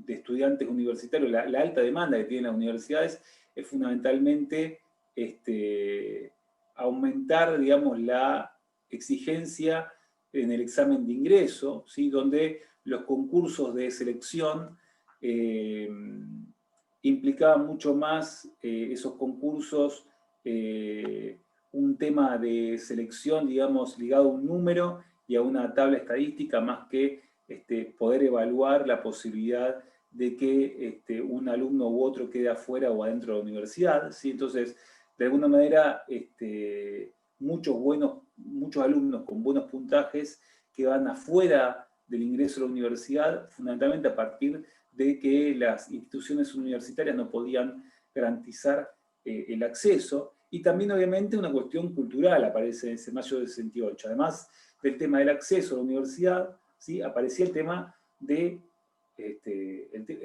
A: de estudiantes universitarios, la alta demanda que tienen las universidades, es fundamentalmente aumentar, digamos, la exigencia en el examen de ingreso, ¿sí? Donde los concursos de selección implicaban mucho más esos concursos, un tema de selección, digamos, ligado a un número y a una tabla estadística, más que poder evaluar la posibilidad de que un alumno u otro quede afuera o adentro de la universidad, ¿sí? Entonces, de alguna manera, muchos alumnos con buenos puntajes que van afuera del ingreso a la universidad, fundamentalmente a partir de que las instituciones universitarias no podían garantizar el acceso, y también obviamente una cuestión cultural aparece en ese mayo del 68. Además del tema del acceso a la universidad, ¿sí? Aparecía el tema el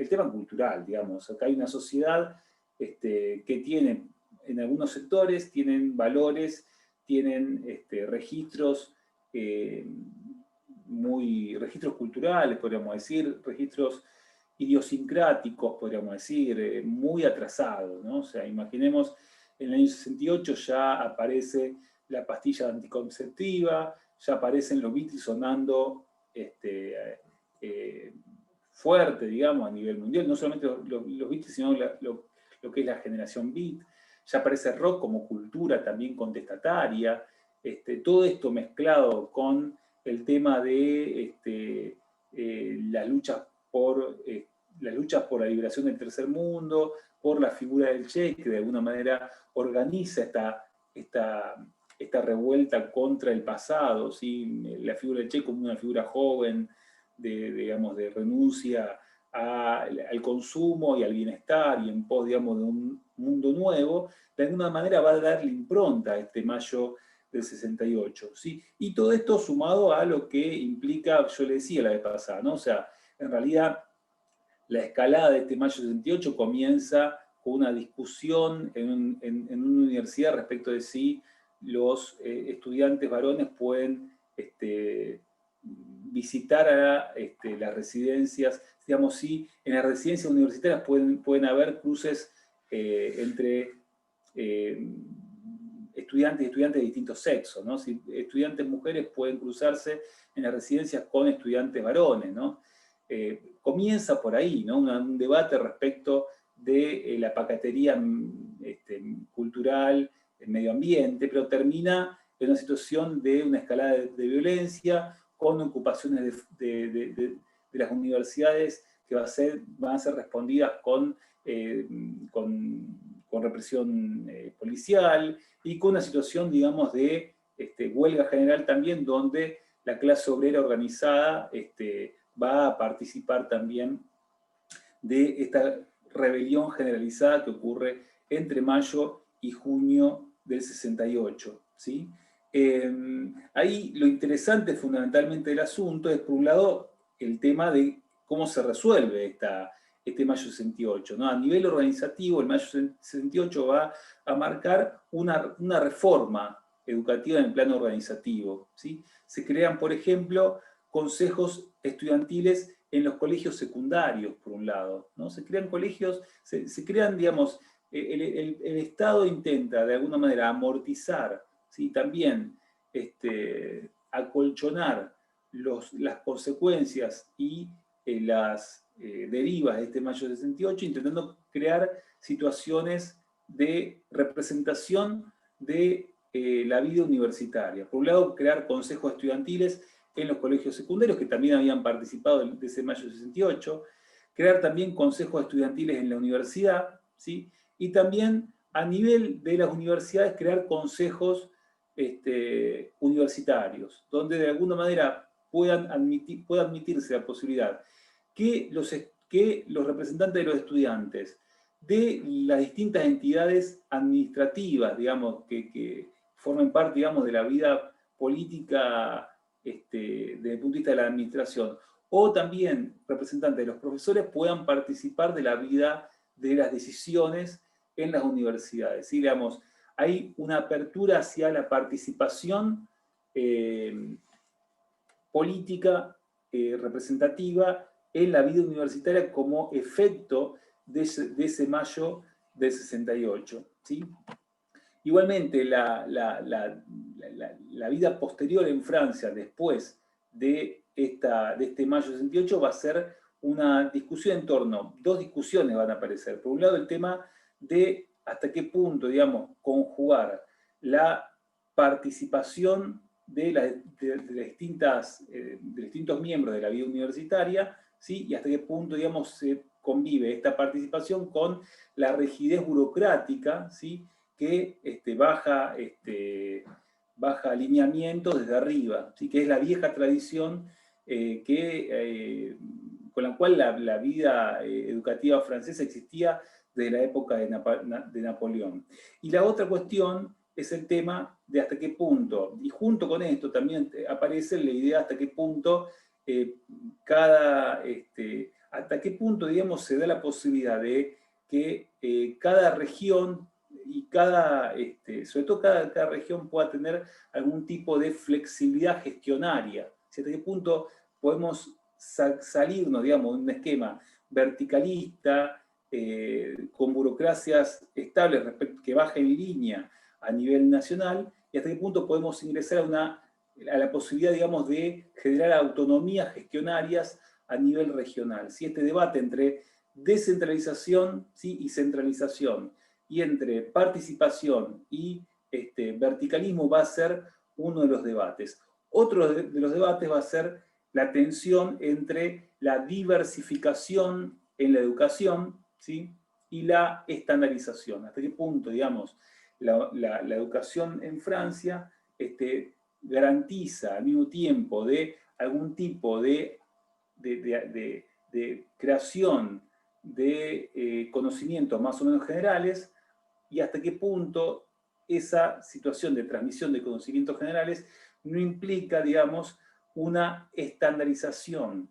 A: tema cultural, digamos. Acá hay una sociedad que tiene, en algunos sectores, tienen valores, tienen registros registros culturales, podríamos decir, registros idiosincráticos, podríamos decir, muy atrasados, ¿no? O sea, imaginemos, en el año 68 ya aparece la pastilla anticonceptiva, ya aparecen los Beatles sonando fuerte, digamos, a nivel mundial, no solamente los Beatles, sino lo que es la generación Beat, ya aparece rock como cultura también contestataria, todo esto mezclado con el tema de las luchas por la liberación del tercer mundo, por la figura del Che, que de alguna manera organiza esta revuelta contra el pasado, ¿sí? La figura del Che como una figura joven, digamos, de renuncia al consumo y al bienestar y en pos, digamos, de un mundo nuevo, de alguna manera va a darle impronta a este mayo del 68, ¿sí? Y todo esto sumado a lo que implica, yo le decía la vez pasada, ¿no? O sea, en realidad la escalada de este mayo 68 comienza con una discusión en una universidad respecto de si los estudiantes varones pueden visitar a las residencias, digamos, si en las residencias universitarias pueden haber cruces entre estudiantes y estudiantes de distintos sexos, ¿no? Si estudiantes mujeres pueden cruzarse en las residencias con estudiantes varones, ¿no? Comienza por ahí, ¿no? Un debate respecto de la pacatería cultural, el medio ambiente, pero termina en una situación de una escalada de violencia, con ocupaciones de las universidades que van a ser respondidas con represión policial y con una situación, digamos, de huelga general también, donde la clase obrera organizada va a participar también de esta rebelión generalizada que ocurre entre mayo y junio del 68, ¿sí? Ahí lo interesante fundamentalmente del asunto es, por un lado, el tema de cómo se resuelve este mayo 68, ¿no? A nivel organizativo, el mayo 68 va a marcar una reforma educativa en el plano organizativo, ¿sí? Se crean, por ejemplo, consejos estudiantiles en los colegios secundarios, por un lado, ¿no? Se crean colegios, se crean, digamos, el Estado intenta de alguna manera amortizar, ¿sí? También acolchonar las consecuencias y las derivas de este mayo 68, intentando crear situaciones de representación de la vida universitaria. Por un lado, crear consejos estudiantiles en los colegios secundarios, que también habían participado de ese mayo 68, crear también consejos estudiantiles en la universidad, ¿sí? Y también a nivel de las universidades crear consejos universitarios, donde de alguna manera pueda admitirse la posibilidad que los representantes de los estudiantes de las distintas entidades administrativas, digamos, que formen parte, digamos, de la vida política desde el punto de vista de la administración, o también representantes de los profesores puedan participar de la vida de las decisiones en las universidades. ¿Sí? Digamos, hay una apertura hacia la participación política representativa en la vida universitaria como efecto de ese mayo del 68. ¿Sí? Igualmente, la vida posterior en Francia, después de este mayo 68, va a ser una discusión en torno, dos discusiones van a aparecer. Por un lado, el tema de hasta qué punto, digamos, conjugar la participación de distintos miembros de la vida universitaria, ¿sí? Y hasta qué punto, digamos, se convive esta participación con la rigidez burocrática, ¿sí? Que baja alineamientos desde arriba, ¿sí? Que es la vieja tradición con la cual la vida educativa francesa existía desde la época de Napoleón. Y la otra cuestión es el tema de hasta qué punto, y junto con esto también aparece la idea hasta qué punto hasta qué punto, digamos, se da la posibilidad de que cada región y sobre todo cada región pueda tener algún tipo de flexibilidad gestionaria. ¿Hasta qué punto podemos salirnos, digamos, de un esquema verticalista, con burocracias estables que bajen en línea a nivel nacional, y hasta qué punto podemos ingresar a la posibilidad, digamos, de generar autonomías gestionarias a nivel regional. ¿Sí? Este debate entre descentralización, ¿sí? y centralización, y entre participación y verticalismo va a ser uno de los debates. Otro de los debates va a ser la tensión entre la diversificación en la educación, ¿sí? y la estandarización. ¿Hasta qué punto, digamos, la educación en Francia garantiza al mismo tiempo de algún tipo de de creación de conocimientos más o menos generales y hasta qué punto esa situación de transmisión de conocimientos generales no implica, digamos, una estandarización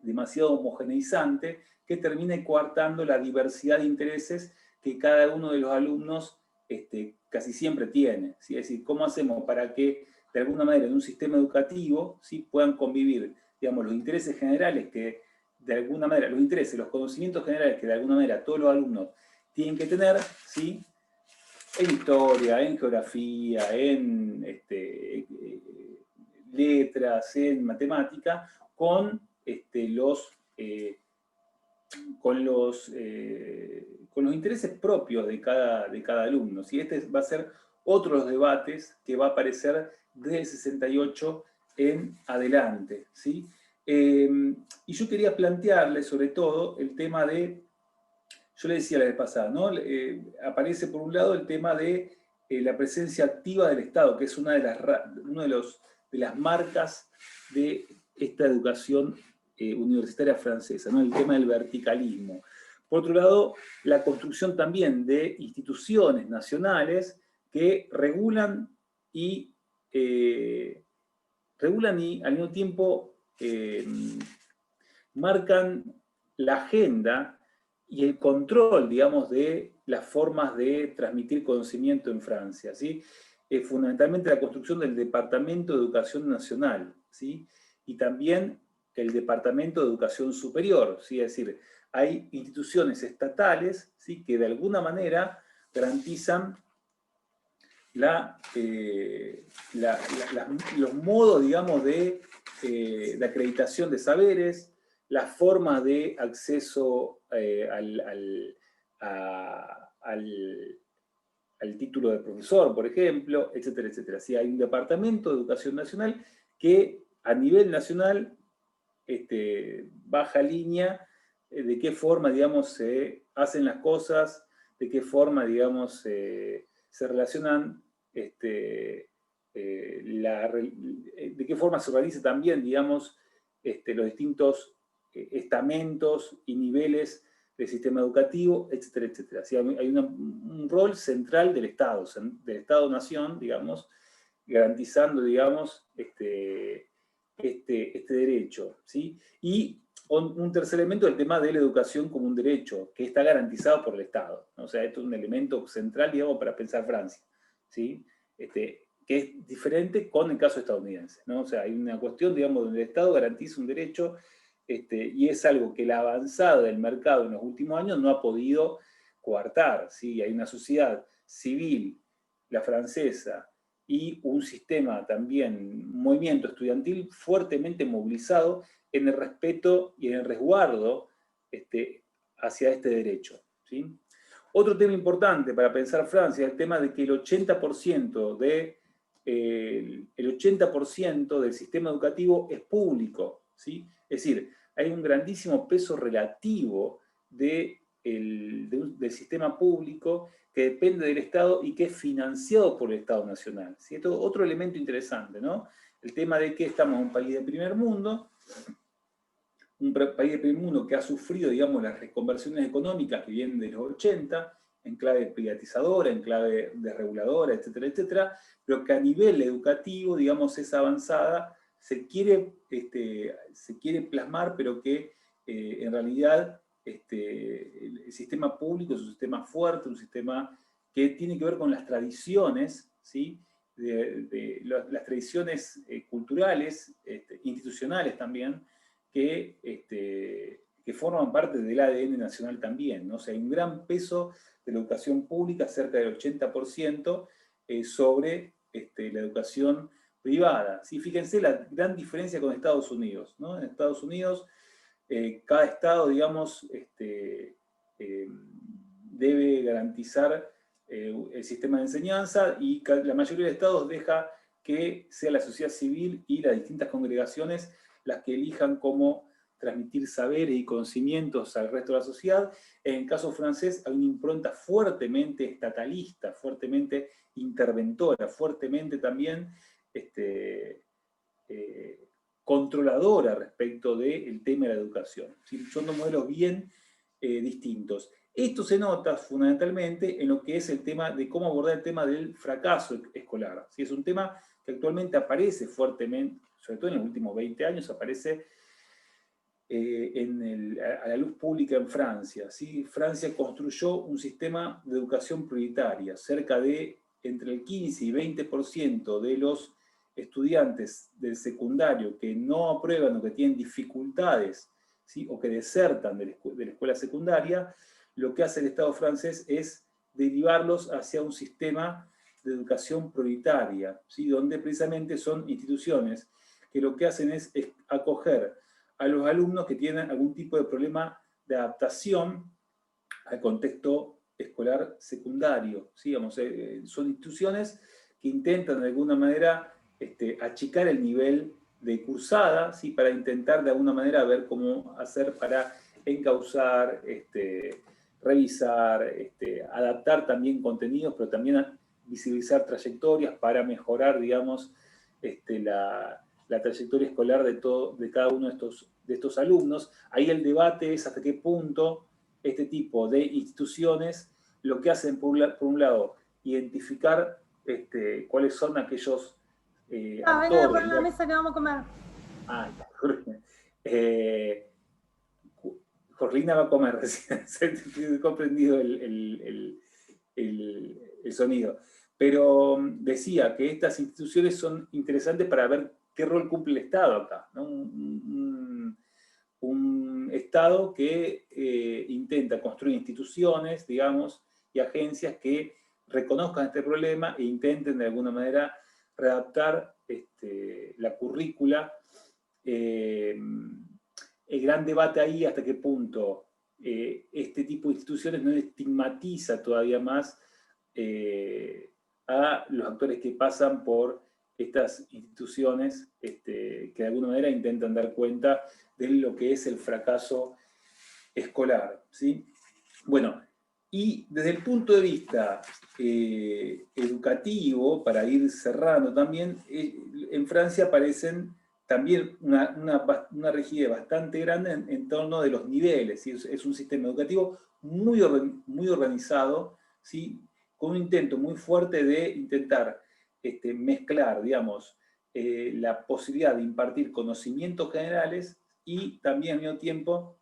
A: demasiado homogeneizante que termine coartando la diversidad de intereses que cada uno de los alumnos casi siempre tiene, ¿sí? Es decir, ¿cómo hacemos para que de alguna manera en un sistema educativo, ¿sí?, puedan convivir, digamos, los intereses generales que de alguna manera, los intereses, los conocimientos generales que de alguna manera todos los alumnos tienen que tener, ¿sí?, en historia, en geografía, en letras, en matemática, con los intereses propios de cada alumno. ¿Sí? Este va a ser otro de los debates que va a aparecer desde el 68 en adelante. ¿Sí? Y yo quería plantearle sobre todo el tema de, yo le decía la vez pasada, ¿no? Aparece por un lado el tema de la presencia activa del Estado, que es una de las marcas de esta educación universitaria francesa, ¿no? El tema del verticalismo. Por otro lado, la construcción también de instituciones nacionales que regulan y al mismo tiempo marcan la agenda y el control, digamos, de las formas de transmitir conocimiento en Francia, ¿sí? Fundamentalmente la construcción del Departamento de Educación Nacional, ¿sí? Y también el Departamento de Educación Superior, ¿sí? Es decir, hay instituciones estatales, ¿sí?, que de alguna manera garantizan los modos, digamos, de acreditación de saberes, las formas de acceso al título de profesor, por ejemplo, etcétera, etcétera. Sí, hay un departamento de educación nacional que a nivel nacional baja línea de qué forma, digamos, se hacen las cosas, de qué forma, digamos, se relacionan, de qué forma se organiza también, digamos, los distintos estamentos y niveles del sistema educativo, etcétera, etcétera. ¿Sí? Hay un rol central del Estado-nación, digamos, garantizando, digamos, este derecho, ¿sí? Y un tercer elemento, el tema de la educación como un derecho, que está garantizado por el Estado, ¿no? O sea, esto es un elemento central, digamos, para pensar Francia, ¿sí? Que es diferente con el caso estadounidense, ¿no? O sea, hay una cuestión, digamos, donde el Estado garantiza un derecho, y es algo que la avanzada del mercado en los últimos años no ha podido coartar, ¿sí? Hay una sociedad civil, la francesa, y un sistema también, un movimiento estudiantil fuertemente movilizado en el respeto y en el resguardo hacia este derecho, ¿sí? Otro tema importante para pensar Francia es el tema de que el 80% del sistema educativo es público, ¿sí? Es decir, hay un grandísimo peso relativo del sistema público que depende del Estado y que es financiado por el Estado Nacional, ¿sí? Esto es otro elemento interesante, ¿no? El tema de que estamos en un país de primer mundo, que ha sufrido, digamos, las reconversiones económicas que vienen de los 80, en clave privatizadora, en clave desreguladora, etcétera, etcétera, pero que a nivel educativo, digamos, esa avanzada se quiere plasmar, pero que en realidad el sistema público es un sistema fuerte, un sistema que tiene que ver con las tradiciones, ¿sí? Las tradiciones culturales, institucionales también, que forman parte del ADN nacional también, ¿no? O sea, hay un gran peso de la educación pública, cerca del 80%, sobre la educación privada. ¿Sí? Fíjense la gran diferencia con Estados Unidos, ¿no? En Estados Unidos, cada estado, digamos, debe garantizar el sistema de enseñanza y la mayoría de estados deja que sea la sociedad civil y las distintas congregaciones las que elijan cómo transmitir saberes y conocimientos al resto de la sociedad. En el caso francés hay una impronta fuertemente estatalista, fuertemente interventora, fuertemente también controladora respecto del tema de la educación. ¿Sí? Son dos modelos bien distintos. Esto se nota fundamentalmente en lo que es el tema de cómo abordar el tema del fracaso escolar. ¿Sí? Es un tema que actualmente aparece fuertemente, sobre todo en los últimos 20 años, aparece a la luz pública en Francia. ¿Sí? Francia construyó un sistema de educación prioritaria. Cerca de entre el 15 y 20% de los estudiantes del secundario que no aprueban o que tienen dificultades, ¿sí? O que desertan de la escuela secundaria, lo que hace el Estado francés es derivarlos hacia un sistema de educación prioritaria, ¿sí? Donde precisamente son instituciones que lo que hacen es acoger a los alumnos que tienen algún tipo de problema de adaptación al contexto escolar secundario. ¿Sí? Son instituciones que intentan de alguna manera achicar el nivel de cursada, ¿sí? Para intentar de alguna manera ver cómo hacer para encauzar, revisar, adaptar también contenidos, pero también visibilizar trayectorias para mejorar, digamos, la trayectoria escolar de cada uno de estos alumnos. Ahí el debate es hasta qué punto este tipo de instituciones lo que hacen, por un lado, identificar cuáles son aquellos actores.
D: Venga a poner la mesa que vamos a comer.
A: Jorlina va a comer recién, he comprendido el sonido. Pero decía que estas instituciones son interesantes para ver qué rol cumple el Estado acá, ¿no? Un Estado que intenta construir instituciones, digamos, y agencias que reconozcan este problema e intenten de alguna manera readaptar la currícula. El gran debate ahí hasta qué punto este tipo de instituciones no estigmatiza todavía más a los actores que pasan por estas instituciones que de alguna manera intentan dar cuenta de lo que es el fracaso escolar, ¿sí? Bueno, y desde el punto de vista educativo, para ir cerrando también, en Francia aparecen también una rigidez bastante grande en torno de los niveles, ¿sí? Es un sistema educativo muy organizado, ¿sí? Con un intento muy fuerte de intentar mezclar, digamos, la posibilidad de impartir conocimientos generales y también al mismo tiempo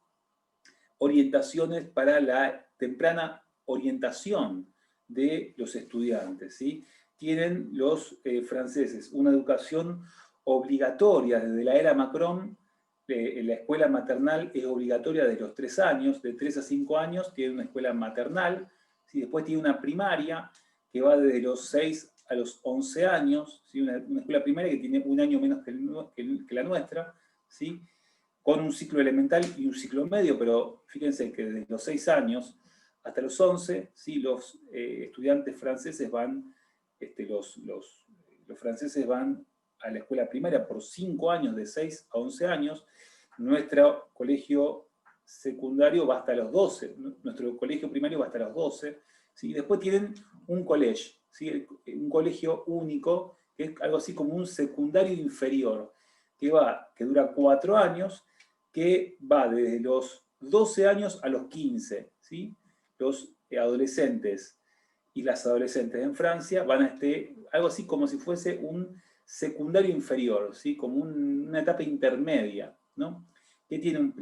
A: orientaciones para la temprana orientación de los estudiantes, ¿sí? Tienen los franceses una educación obligatoria desde la era Macron. La escuela maternal es obligatoria desde los 3 años, de 3 a 5 años tiene una escuela maternal, ¿sí? Después tiene una primaria que va desde los 6 a los 11 años, ¿sí? Una escuela primaria que tiene un año menos que la nuestra, ¿sí? Con un ciclo elemental y un ciclo medio, pero fíjense que desde los 6 años hasta los 11, ¿sí? Los estudiantes franceses van, los franceses van a la escuela primaria por 5 años, de 6 a 11 años. Nuestro colegio secundario va hasta los 12, nuestro colegio primario va hasta los 12, ¿sí? Después tienen un colegio, ¿sí? Un colegio único, que es algo así como un secundario inferior, que dura 4 años, que va desde los 12 años a los 15, ¿sí? Los adolescentes y las adolescentes en Francia van a algo así como si fuese un secundario inferior, ¿sí? Como una etapa intermedia, ¿no? Que tiene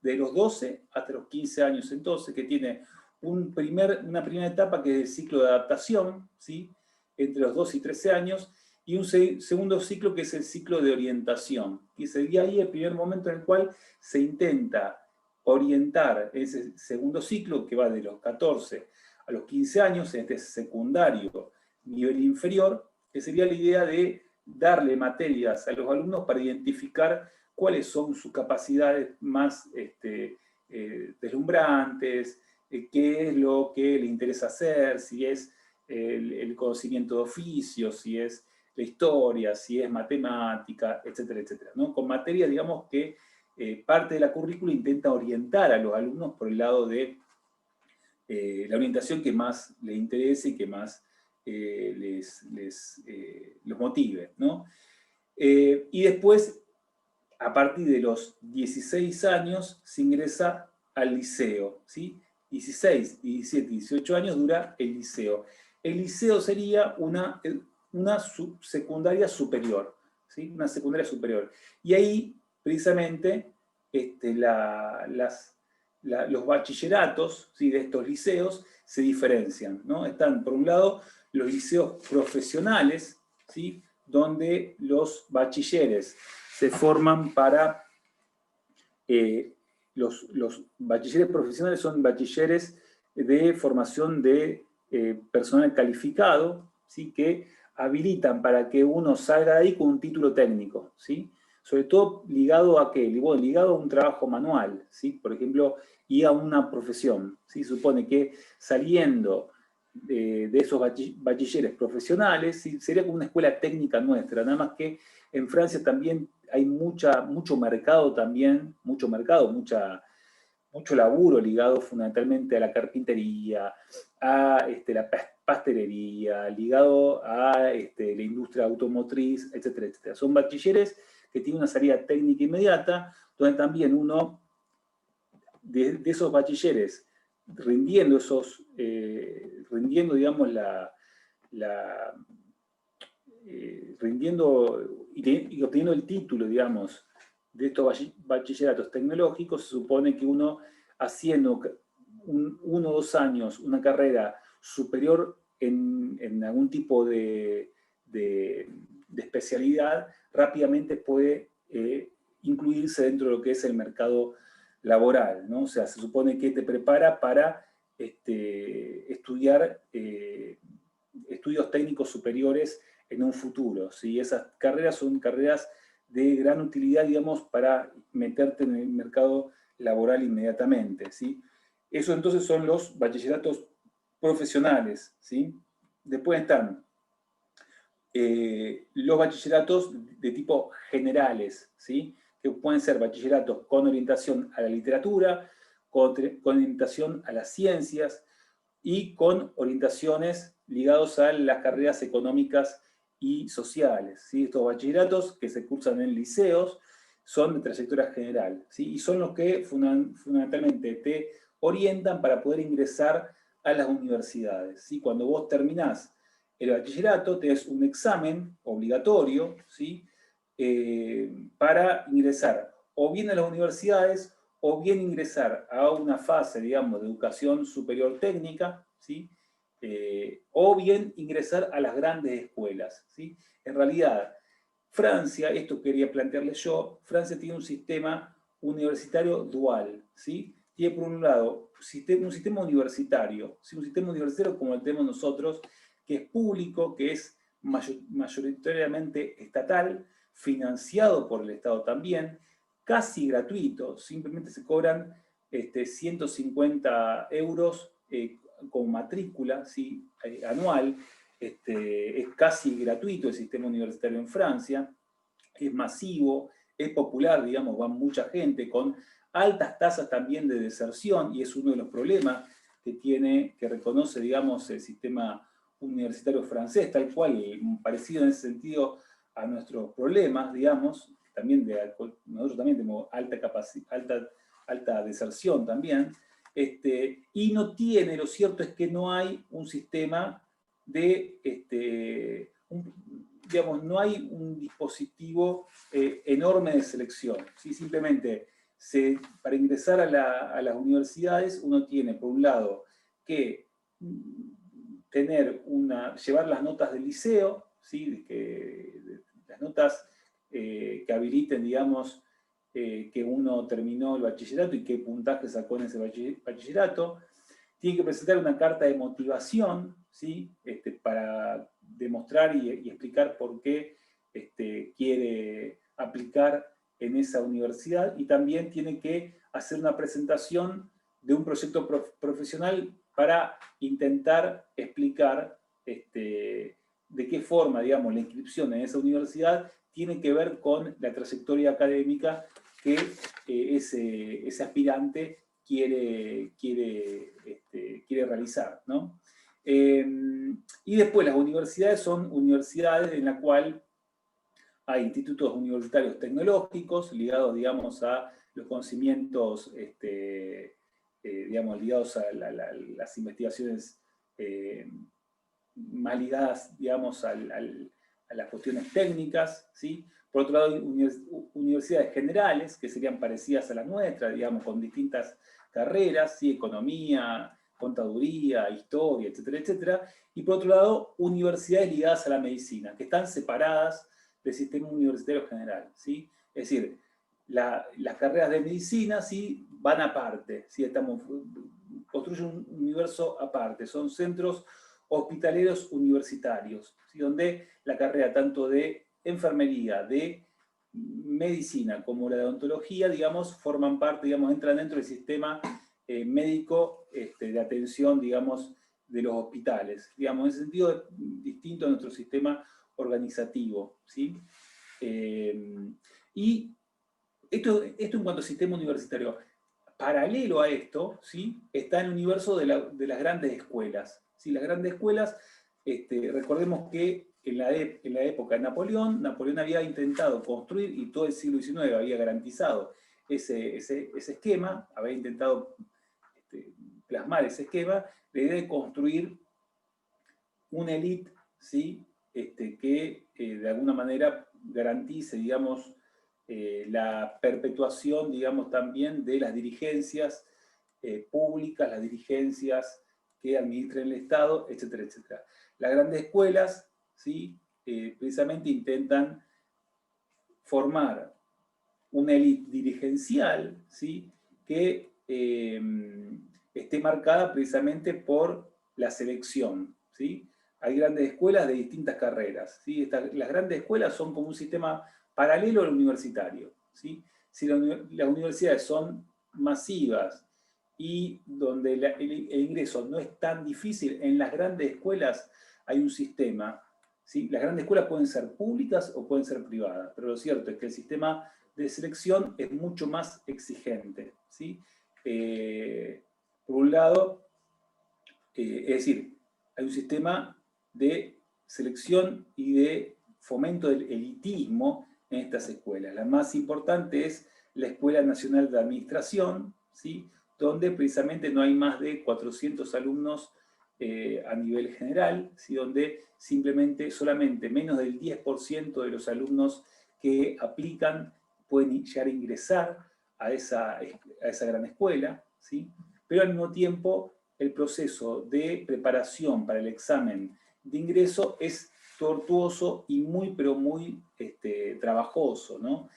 A: de los 12 hasta los 15 años entonces, que tiene una primera etapa que es el ciclo de adaptación, ¿sí? Entre los 12 y 13 años, y un segundo ciclo que es el ciclo de orientación, y sería ahí el primer momento en el cual se intenta orientar ese segundo ciclo que va de los 14 a los 15 años, en este secundario nivel inferior, que sería la idea de darle materias a los alumnos para identificar cuáles son sus capacidades más deslumbrantes, qué es lo que le interesa hacer, si es el conocimiento de oficio, si es la historia, si es matemática, etcétera, etcétera, ¿no? Con materias, digamos, que parte de la currícula intenta orientar a los alumnos por el lado de la orientación que más les interese y que más los motive, ¿no? Y después a partir de los 16 años se ingresa al liceo, ¿sí? 16, 17, 18 años dura el liceo. El liceo sería una secundaria superior, ¿sí? Una secundaria superior. Y ahí, precisamente, los bachilleratos, ¿sí?, de estos liceos se diferencian, ¿no? Están, por un lado, los liceos profesionales, ¿sí?, donde los bachilleres se forman para... los bachilleres profesionales son bachilleres de formación de personal calificado, ¿sí?, que habilitan para que uno salga de ahí con un título técnico, ¿sí? Sobre todo ligado a qué? Bueno, ligado a un trabajo manual, ¿sí? Por ejemplo, y a una profesión, ¿sí? Supone que saliendo de esos bachilleres profesionales, ¿sí?, sería como una escuela técnica nuestra, nada más que en Francia también hay mucho mercado también, mucho laburo ligado fundamentalmente a la carpintería, a la pastelería, ligado a la industria automotriz, etcétera, etcétera. Son bachilleres que tienen una salida técnica inmediata, donde también uno, de esos bachilleres, rindiendo, digamos, rindiendo y obteniendo el título, digamos, de estos bachilleratos tecnológicos, se supone que uno, haciendo 1 o 2 años una carrera superior en algún tipo de especialidad, rápidamente puede incluirse dentro de lo que es el mercado laboral, ¿no? O sea, se supone que te prepara para estudiar estudios técnicos superiores en un futuro, ¿sí? Esas carreras son carreras de gran utilidad, digamos, para meterte en el mercado laboral inmediatamente, ¿sí? Eso entonces son los bachilleratos profesionales, ¿sí? Después están los bachilleratos de tipo generales, ¿sí?, que pueden ser bachilleratos con orientación a la literatura, con orientación a las ciencias y con orientaciones ligados a las carreras económicas y sociales, ¿sí? Estos bachilleratos que se cursan en liceos son de trayectoria general, ¿sí? Y son los que fundamentalmente te orientan para poder ingresar a las universidades, ¿sí? Cuando vos terminás el bachillerato, tenés un examen obligatorio, ¿sí?, para ingresar o bien a las universidades o bien ingresar a una fase, digamos, de educación superior técnica, ¿sí?, o bien ingresar a las grandes escuelas, ¿sí? En realidad, Francia, esto quería plantearles yo, Francia tiene un sistema universitario dual, ¿sí? Tiene por un lado un sistema universitario, ¿sí?, un sistema universitario como el tenemos nosotros, que es público, que es mayoritariamente estatal, financiado por el Estado también, casi gratuito, simplemente se cobran 150 euros con matrícula, ¿sí?, anual. Es casi gratuito el sistema universitario en Francia, es masivo, es popular, digamos, va mucha gente, con altas tasas también de deserción, y es uno de los problemas que reconoce, digamos, el sistema universitario francés, tal cual, parecido en ese sentido a nuestros problemas, digamos, también nosotros también tenemos alta deserción también, y no tiene, lo cierto es que no hay un sistema de, digamos, no hay un dispositivo enorme de selección, ¿sí? Simplemente para ingresar a las universidades uno tiene, por un lado, que llevar las notas del liceo, ¿sí?, las notas que habiliten, digamos, que uno terminó el bachillerato y qué puntaje sacó en ese bachillerato. Tiene que presentar una carta de motivación, ¿sí?, para demostrar y explicar por qué quiere aplicar en esa universidad, y también tiene que hacer una presentación de un proyecto profesional para intentar explicar de qué forma, digamos, la inscripción en esa universidad tiene que ver con la trayectoria académica que ese aspirante quiere realizar, ¿no? Y después las universidades son universidades en la cual hay institutos universitarios tecnológicos ligados, digamos, a los conocimientos, digamos, ligados a las investigaciones más ligadas, digamos, a las cuestiones técnicas, ¿sí? Por otro lado, hay universidades generales, que serían parecidas a las nuestras, digamos, con distintas carreras, ¿sí? Economía, contaduría, historia, etcétera, etcétera. Y por otro lado, universidades ligadas a la medicina, que están separadas del sistema universitario general, ¿sí? Es decir, las carreras de medicina, ¿sí? Van aparte, ¿sí? Construyen un universo aparte, son centros hospitaleros universitarios, ¿sí? Donde la carrera tanto de enfermería, de medicina como la de odontología, digamos, forman parte, digamos, entran dentro del sistema médico de atención, digamos, de los hospitales. Digamos, en ese sentido es distinto a nuestro sistema organizativo, ¿sí? Y esto en cuanto al sistema universitario. Paralelo a esto, ¿sí? Está el universo de las grandes escuelas. ¿Sí? Las grandes escuelas, recordemos que en la época de Napoleón había intentado construir, y todo el siglo XIX había garantizado ese esquema, había intentado plasmar ese esquema, la idea de construir una élite, ¿sí? Que de alguna manera garantice, digamos, la perpetuación, digamos, también de las dirigencias públicas, las dirigencias que administran el Estado, etcétera, etcétera. Las grandes escuelas, ¿sí? Precisamente intentan formar una élite dirigencial, ¿sí? Que esté marcada precisamente por la selección, ¿sí? Hay grandes escuelas de distintas carreras, ¿sí? Las grandes escuelas son como un sistema paralelo al universitario, ¿sí? Si las universidades son masivas y donde el ingreso no es tan difícil, en las grandes escuelas hay un sistema, ¿sí? Las grandes escuelas pueden ser públicas o pueden ser privadas, pero lo cierto es que el sistema de selección es mucho más exigente, ¿sí? Por un lado, es decir, hay un sistema de selección y de fomento del elitismo en estas escuelas. La más importante es la Escuela Nacional de Administración, ¿sí? Donde precisamente no hay más de 400 alumnos a nivel general, ¿sí? Donde simplemente solamente menos del 10% de los alumnos que aplican pueden llegar a ingresar a esa gran escuela, ¿sí? Pero al mismo tiempo el proceso de preparación para el examen de ingreso es tortuoso y muy, pero muy trabajoso, ¿no?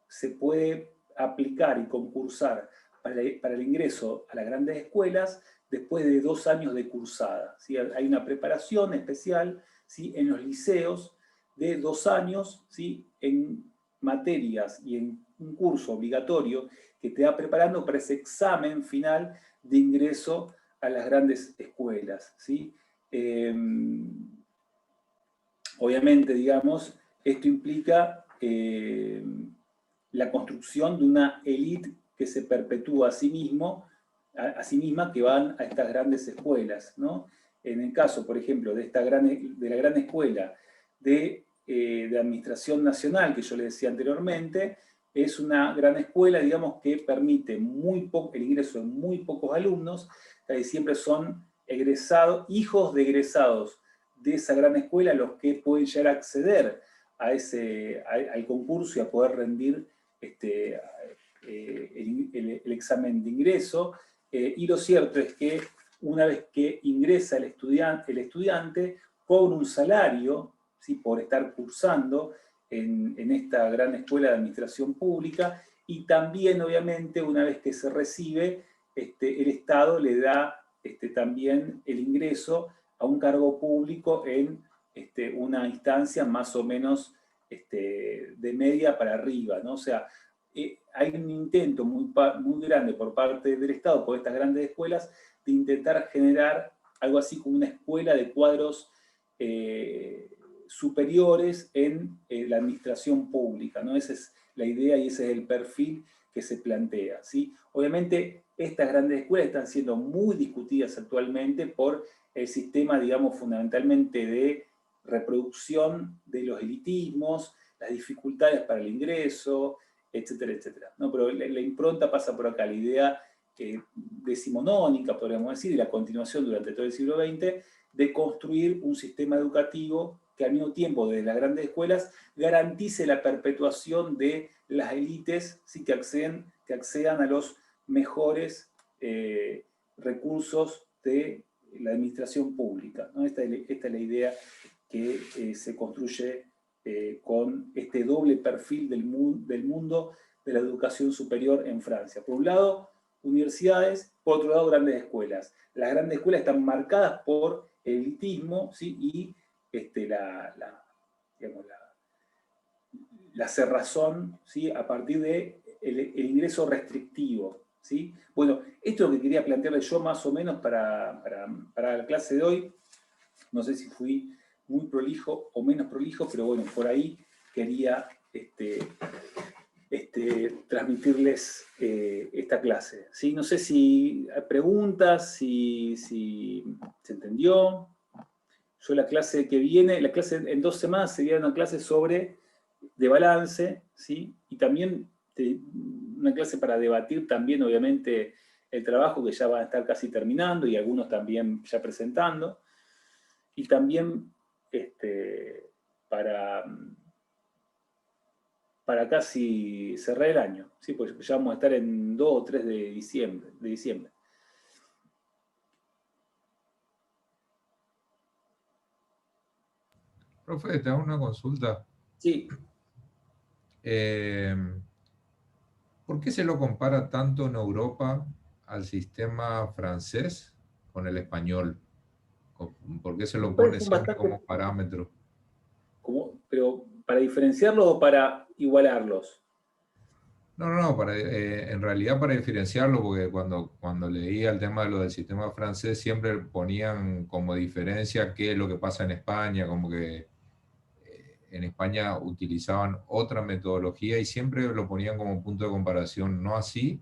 A: Se puede aplicar y concursar para el ingreso a las grandes escuelas después de 2 años de cursada, ¿sí? Hay una preparación especial, ¿sí? En los liceos de 2 años, ¿sí? En materias y en un curso obligatorio que te va preparando para ese examen final de ingreso a las grandes escuelas, ¿sí? Obviamente, digamos, esto implica la construcción de una élite que se perpetúa a sí misma, que van a estas grandes escuelas, ¿no? En el caso, por ejemplo, de la gran escuela de Administración Nacional, que yo les decía anteriormente, es una gran escuela, digamos, que permite el ingreso de muy pocos alumnos, que siempre son hijos de egresados de esa gran escuela los que pueden llegar a acceder al concurso y a poder rendir el examen de ingreso. Y lo cierto es que una vez que ingresa el estudiante cobra un salario, ¿sí? Por estar cursando en esta gran escuela de administración pública, y también, obviamente, una vez que se recibe, el Estado le da también el ingreso a un cargo público en una instancia más o menos de media para arriba, ¿no? O sea, hay un intento muy grande por parte del Estado, por estas grandes escuelas, de intentar generar algo así como una escuela de cuadros superiores en la administración pública, ¿no? Esa es la idea y ese es el perfil que se plantea, ¿sí? Obviamente, estas grandes escuelas están siendo muy discutidas actualmente por el sistema, digamos, fundamentalmente de reproducción de los elitismos, las dificultades para el ingreso, etcétera, etcétera, ¿no? Pero la impronta pasa por acá, la idea decimonónica, podríamos decir, y la continuación durante todo el siglo XX, de construir un sistema educativo que al mismo tiempo, desde las grandes escuelas, garantice la perpetuación de las élites, ¿sí? que accedan a los mejores recursos de la administración pública, ¿no? Esta es la idea que se construye con este doble perfil del mundo de la educación superior en Francia. Por un lado, universidades, por otro lado, grandes escuelas. Las grandes escuelas están marcadas por el elitismo, ¿sí? Y la cerrazón, ¿sí? A partir de el ingreso restrictivo, ¿sí? Bueno, esto es lo que quería plantearles yo más o menos para la clase de hoy. No sé si fui muy prolijo o menos prolijo, pero bueno, por ahí quería transmitirles esta clase, ¿sí? No sé si hay preguntas, si se entendió. Yo la clase que viene, la clase en 2 semanas sería una clase de balance, ¿sí? Y también una clase para debatir también, obviamente, el trabajo que ya va a estar casi terminando y algunos también ya presentando. Y también para casi cerrar el año, ¿sí? Pues ya vamos a estar en 2 o 3 de diciembre.
C: Profe, te hago una consulta.
A: Sí.
C: ¿Por qué se lo compara tanto en Europa al sistema francés con el español? ¿Por qué se lo pone siempre como parámetro?
A: ¿Pero para diferenciarlos o para igualarlos?
C: No, en realidad para diferenciarlo, porque cuando leía el tema de lo del sistema francés, siempre ponían como diferencia qué es lo que pasa en España, como que en España utilizaban otra metodología y siempre lo ponían como punto de comparación, no así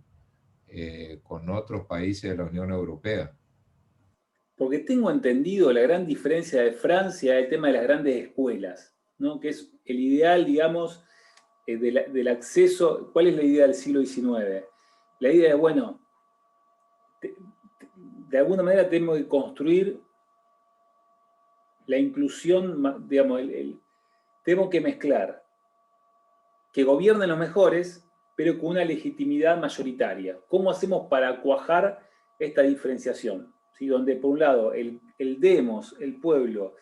C: con otros países de la Unión Europea.
A: Porque tengo entendido la gran diferencia de Francia, el tema de las grandes escuelas, ¿no? Que es el ideal, digamos, del acceso. ¿Cuál es la idea del siglo XIX? La idea es, bueno, de alguna manera tenemos que construir la inclusión, digamos, tenemos que mezclar que gobiernen los mejores, pero con una legitimidad mayoritaria. ¿Cómo hacemos para cuajar esta diferenciación? ¿Sí? Donde, por un lado, el demos, el pueblo,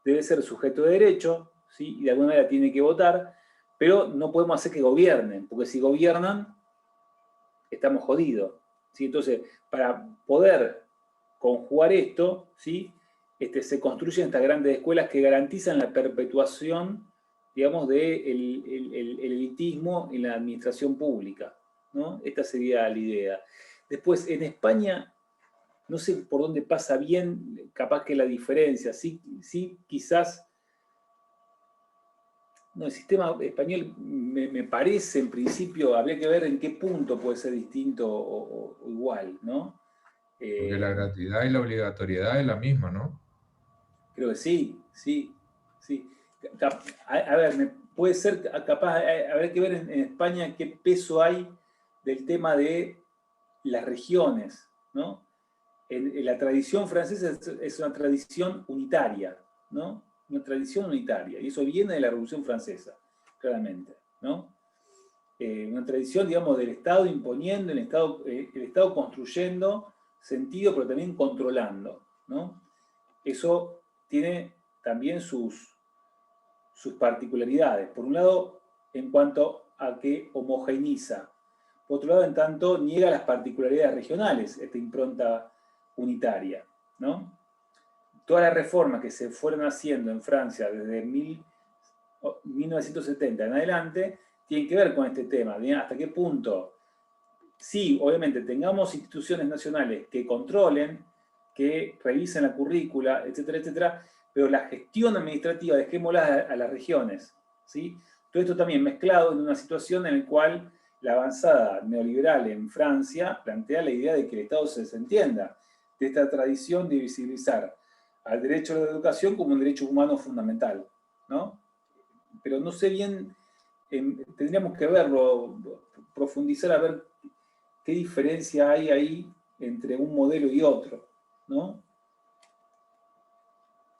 A: debe ser sujeto de derecho, ¿sí? Y de alguna manera tiene que votar, pero no podemos hacer que gobiernen, porque si gobiernan, estamos jodidos, ¿sí? Entonces, para poder conjugar esto, ¿sí? Se construyen estas grandes escuelas que garantizan la perpetuación, digamos, del el elitismo en la administración pública, ¿no? Esta sería la idea. Después, en España, no sé por dónde pasa bien, capaz que la diferencia, sí quizás, no, el sistema español me parece, en principio, habría que ver en qué punto puede ser distinto o igual, ¿no?
C: Porque la gratuidad y la obligatoriedad es la misma, ¿no?
A: Creo que sí. A ver, puede ser capaz, habrá que ver en España qué peso hay del tema de las regiones, ¿no? En la tradición francesa es una tradición unitaria, ¿no? Una tradición unitaria, y eso viene de la Revolución Francesa, claramente, ¿no? Una tradición, digamos, del Estado imponiendo, el Estado construyendo sentido, pero también controlando, ¿no? Eso tiene también sus particularidades. Por un lado, en cuanto a que homogeneiza. Por otro lado, en tanto, niega las particularidades regionales, esta impronta unitaria, ¿no? Todas las reformas que se fueron haciendo en Francia desde 1970 en adelante tienen que ver con este tema. ¿Hasta qué punto? Sí, obviamente, tengamos instituciones nacionales que controlen, que revisen la currícula, etcétera, etcétera, pero la gestión administrativa dejémosla a las regiones, ¿sí? Todo esto también mezclado en una situación en la cual la avanzada neoliberal en Francia plantea la idea de que el Estado se desentienda de esta tradición de visibilizar al derecho a la educación como un derecho humano fundamental, ¿no? Pero no sé bien, tendríamos que verlo, profundizar a ver qué diferencia hay ahí entre un modelo y otro, ¿no?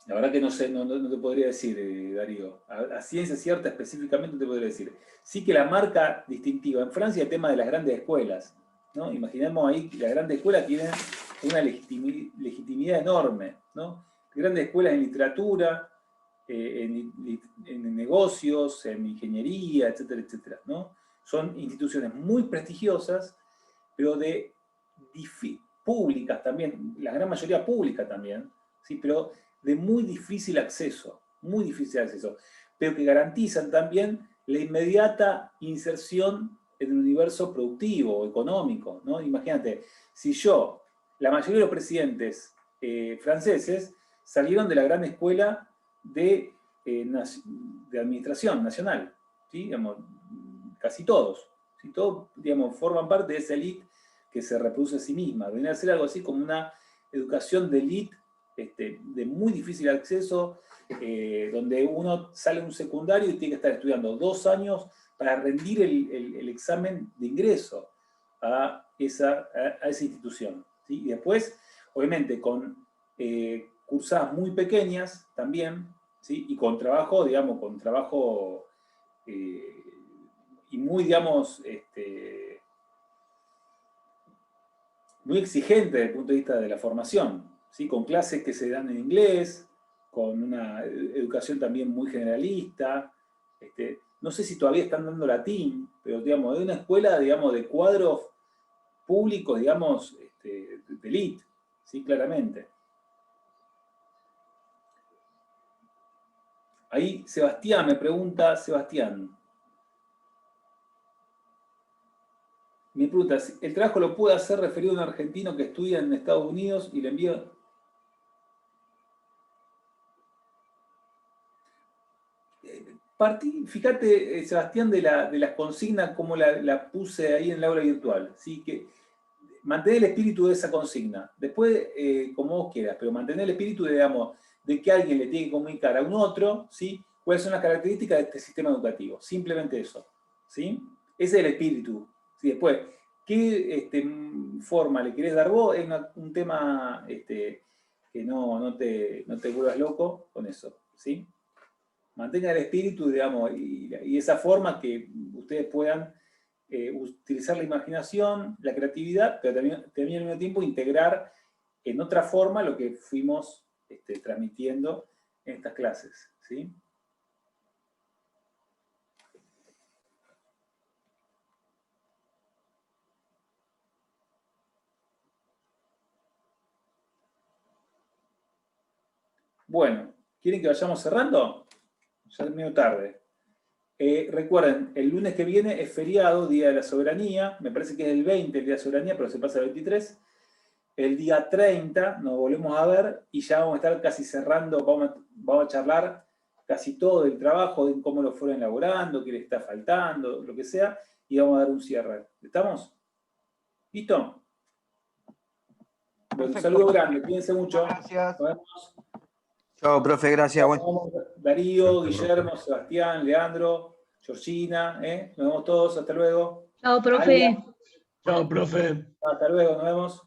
A: La verdad que no sé, no te podría decir, Darío. A ciencia cierta específicamente no te podría decir. Sí que la marca distintiva. En Francia el tema de las grandes escuelas, ¿no? Imaginemos ahí que las grandes escuelas tienen una legitimidad enorme, ¿no? Grandes escuelas en literatura, en negocios, en ingeniería, etcétera, etcétera, ¿no? Son instituciones muy prestigiosas, pero públicas también, la gran mayoría pública también, ¿sí? Pero de muy difícil acceso, pero que garantizan también la inmediata inserción en el universo productivo, económico, ¿no? Imagínate, si la mayoría de los presidentes franceses salieron de la gran escuela de administración nacional, ¿sí? Digamos, casi todos, ¿sí? Todos, digamos, forman parte de esa élite que se reproduce a sí misma. Viene a ser algo así como una educación de élite de muy difícil acceso, donde uno sale a un secundario y tiene que estar estudiando 2 años para rendir el examen de ingreso a esa institución, ¿sí? Y después, obviamente, con cursadas muy pequeñas también, ¿sí? Y con trabajo, digamos, y muy, digamos, muy exigente desde el punto de vista de la formación, ¿sí? Con clases que se dan en inglés, con una educación también muy generalista. No sé si todavía están dando latín, pero digamos, de una escuela, digamos, de cuadros públicos, digamos, de élite, ¿sí? Claramente. Ahí Sebastián me pregunta, mi pregunta es, ¿el trabajo lo puede hacer referido a un argentino que estudia en Estados Unidos y le envía? Fíjate, Sebastián, de las consignas, como la puse ahí en el aula virtual. ¿Sí? Que mantener el espíritu de esa consigna. Después, como vos quieras, pero mantener el espíritu, digamos, de que alguien le tiene que comunicar a un otro, ¿sí? Cuáles son las características de este sistema educativo. Simplemente eso. ¿Sí? Ese es el espíritu. ¿Sí? Después, ¿qué forma le querés dar vos? Es un tema que no te vuelvas loco con eso. ¿Sí? Mantenga el espíritu, digamos, y esa forma que ustedes puedan utilizar la imaginación, la creatividad, pero también al mismo tiempo integrar en otra forma lo que fuimos transmitiendo en estas clases, ¿sí? Bueno, ¿quieren que vayamos cerrando? Ya es medio tarde. Recuerden, el lunes que viene es feriado, Día de la Soberanía, me parece que es el 20 el Día de la Soberanía, pero se pasa el 23. El día 30 nos volvemos a ver y ya vamos a estar casi cerrando, vamos a charlar casi todo el trabajo, de cómo lo fueron elaborando, qué les está faltando, lo que sea, y vamos a dar un cierre. ¿Estamos? ¿Listo? Bueno, un saludo grande, cuídense mucho.
D: Gracias.
A: Nos vemos.
D: Chao, profe, gracias.
A: Darío,
C: Gracias,
A: Guillermo,
C: profe.
A: Sebastián, Leandro, Georgina, Nos vemos todos, hasta luego.
B: Chao, profe.
E: Chao, profe.
A: Hasta luego, nos vemos.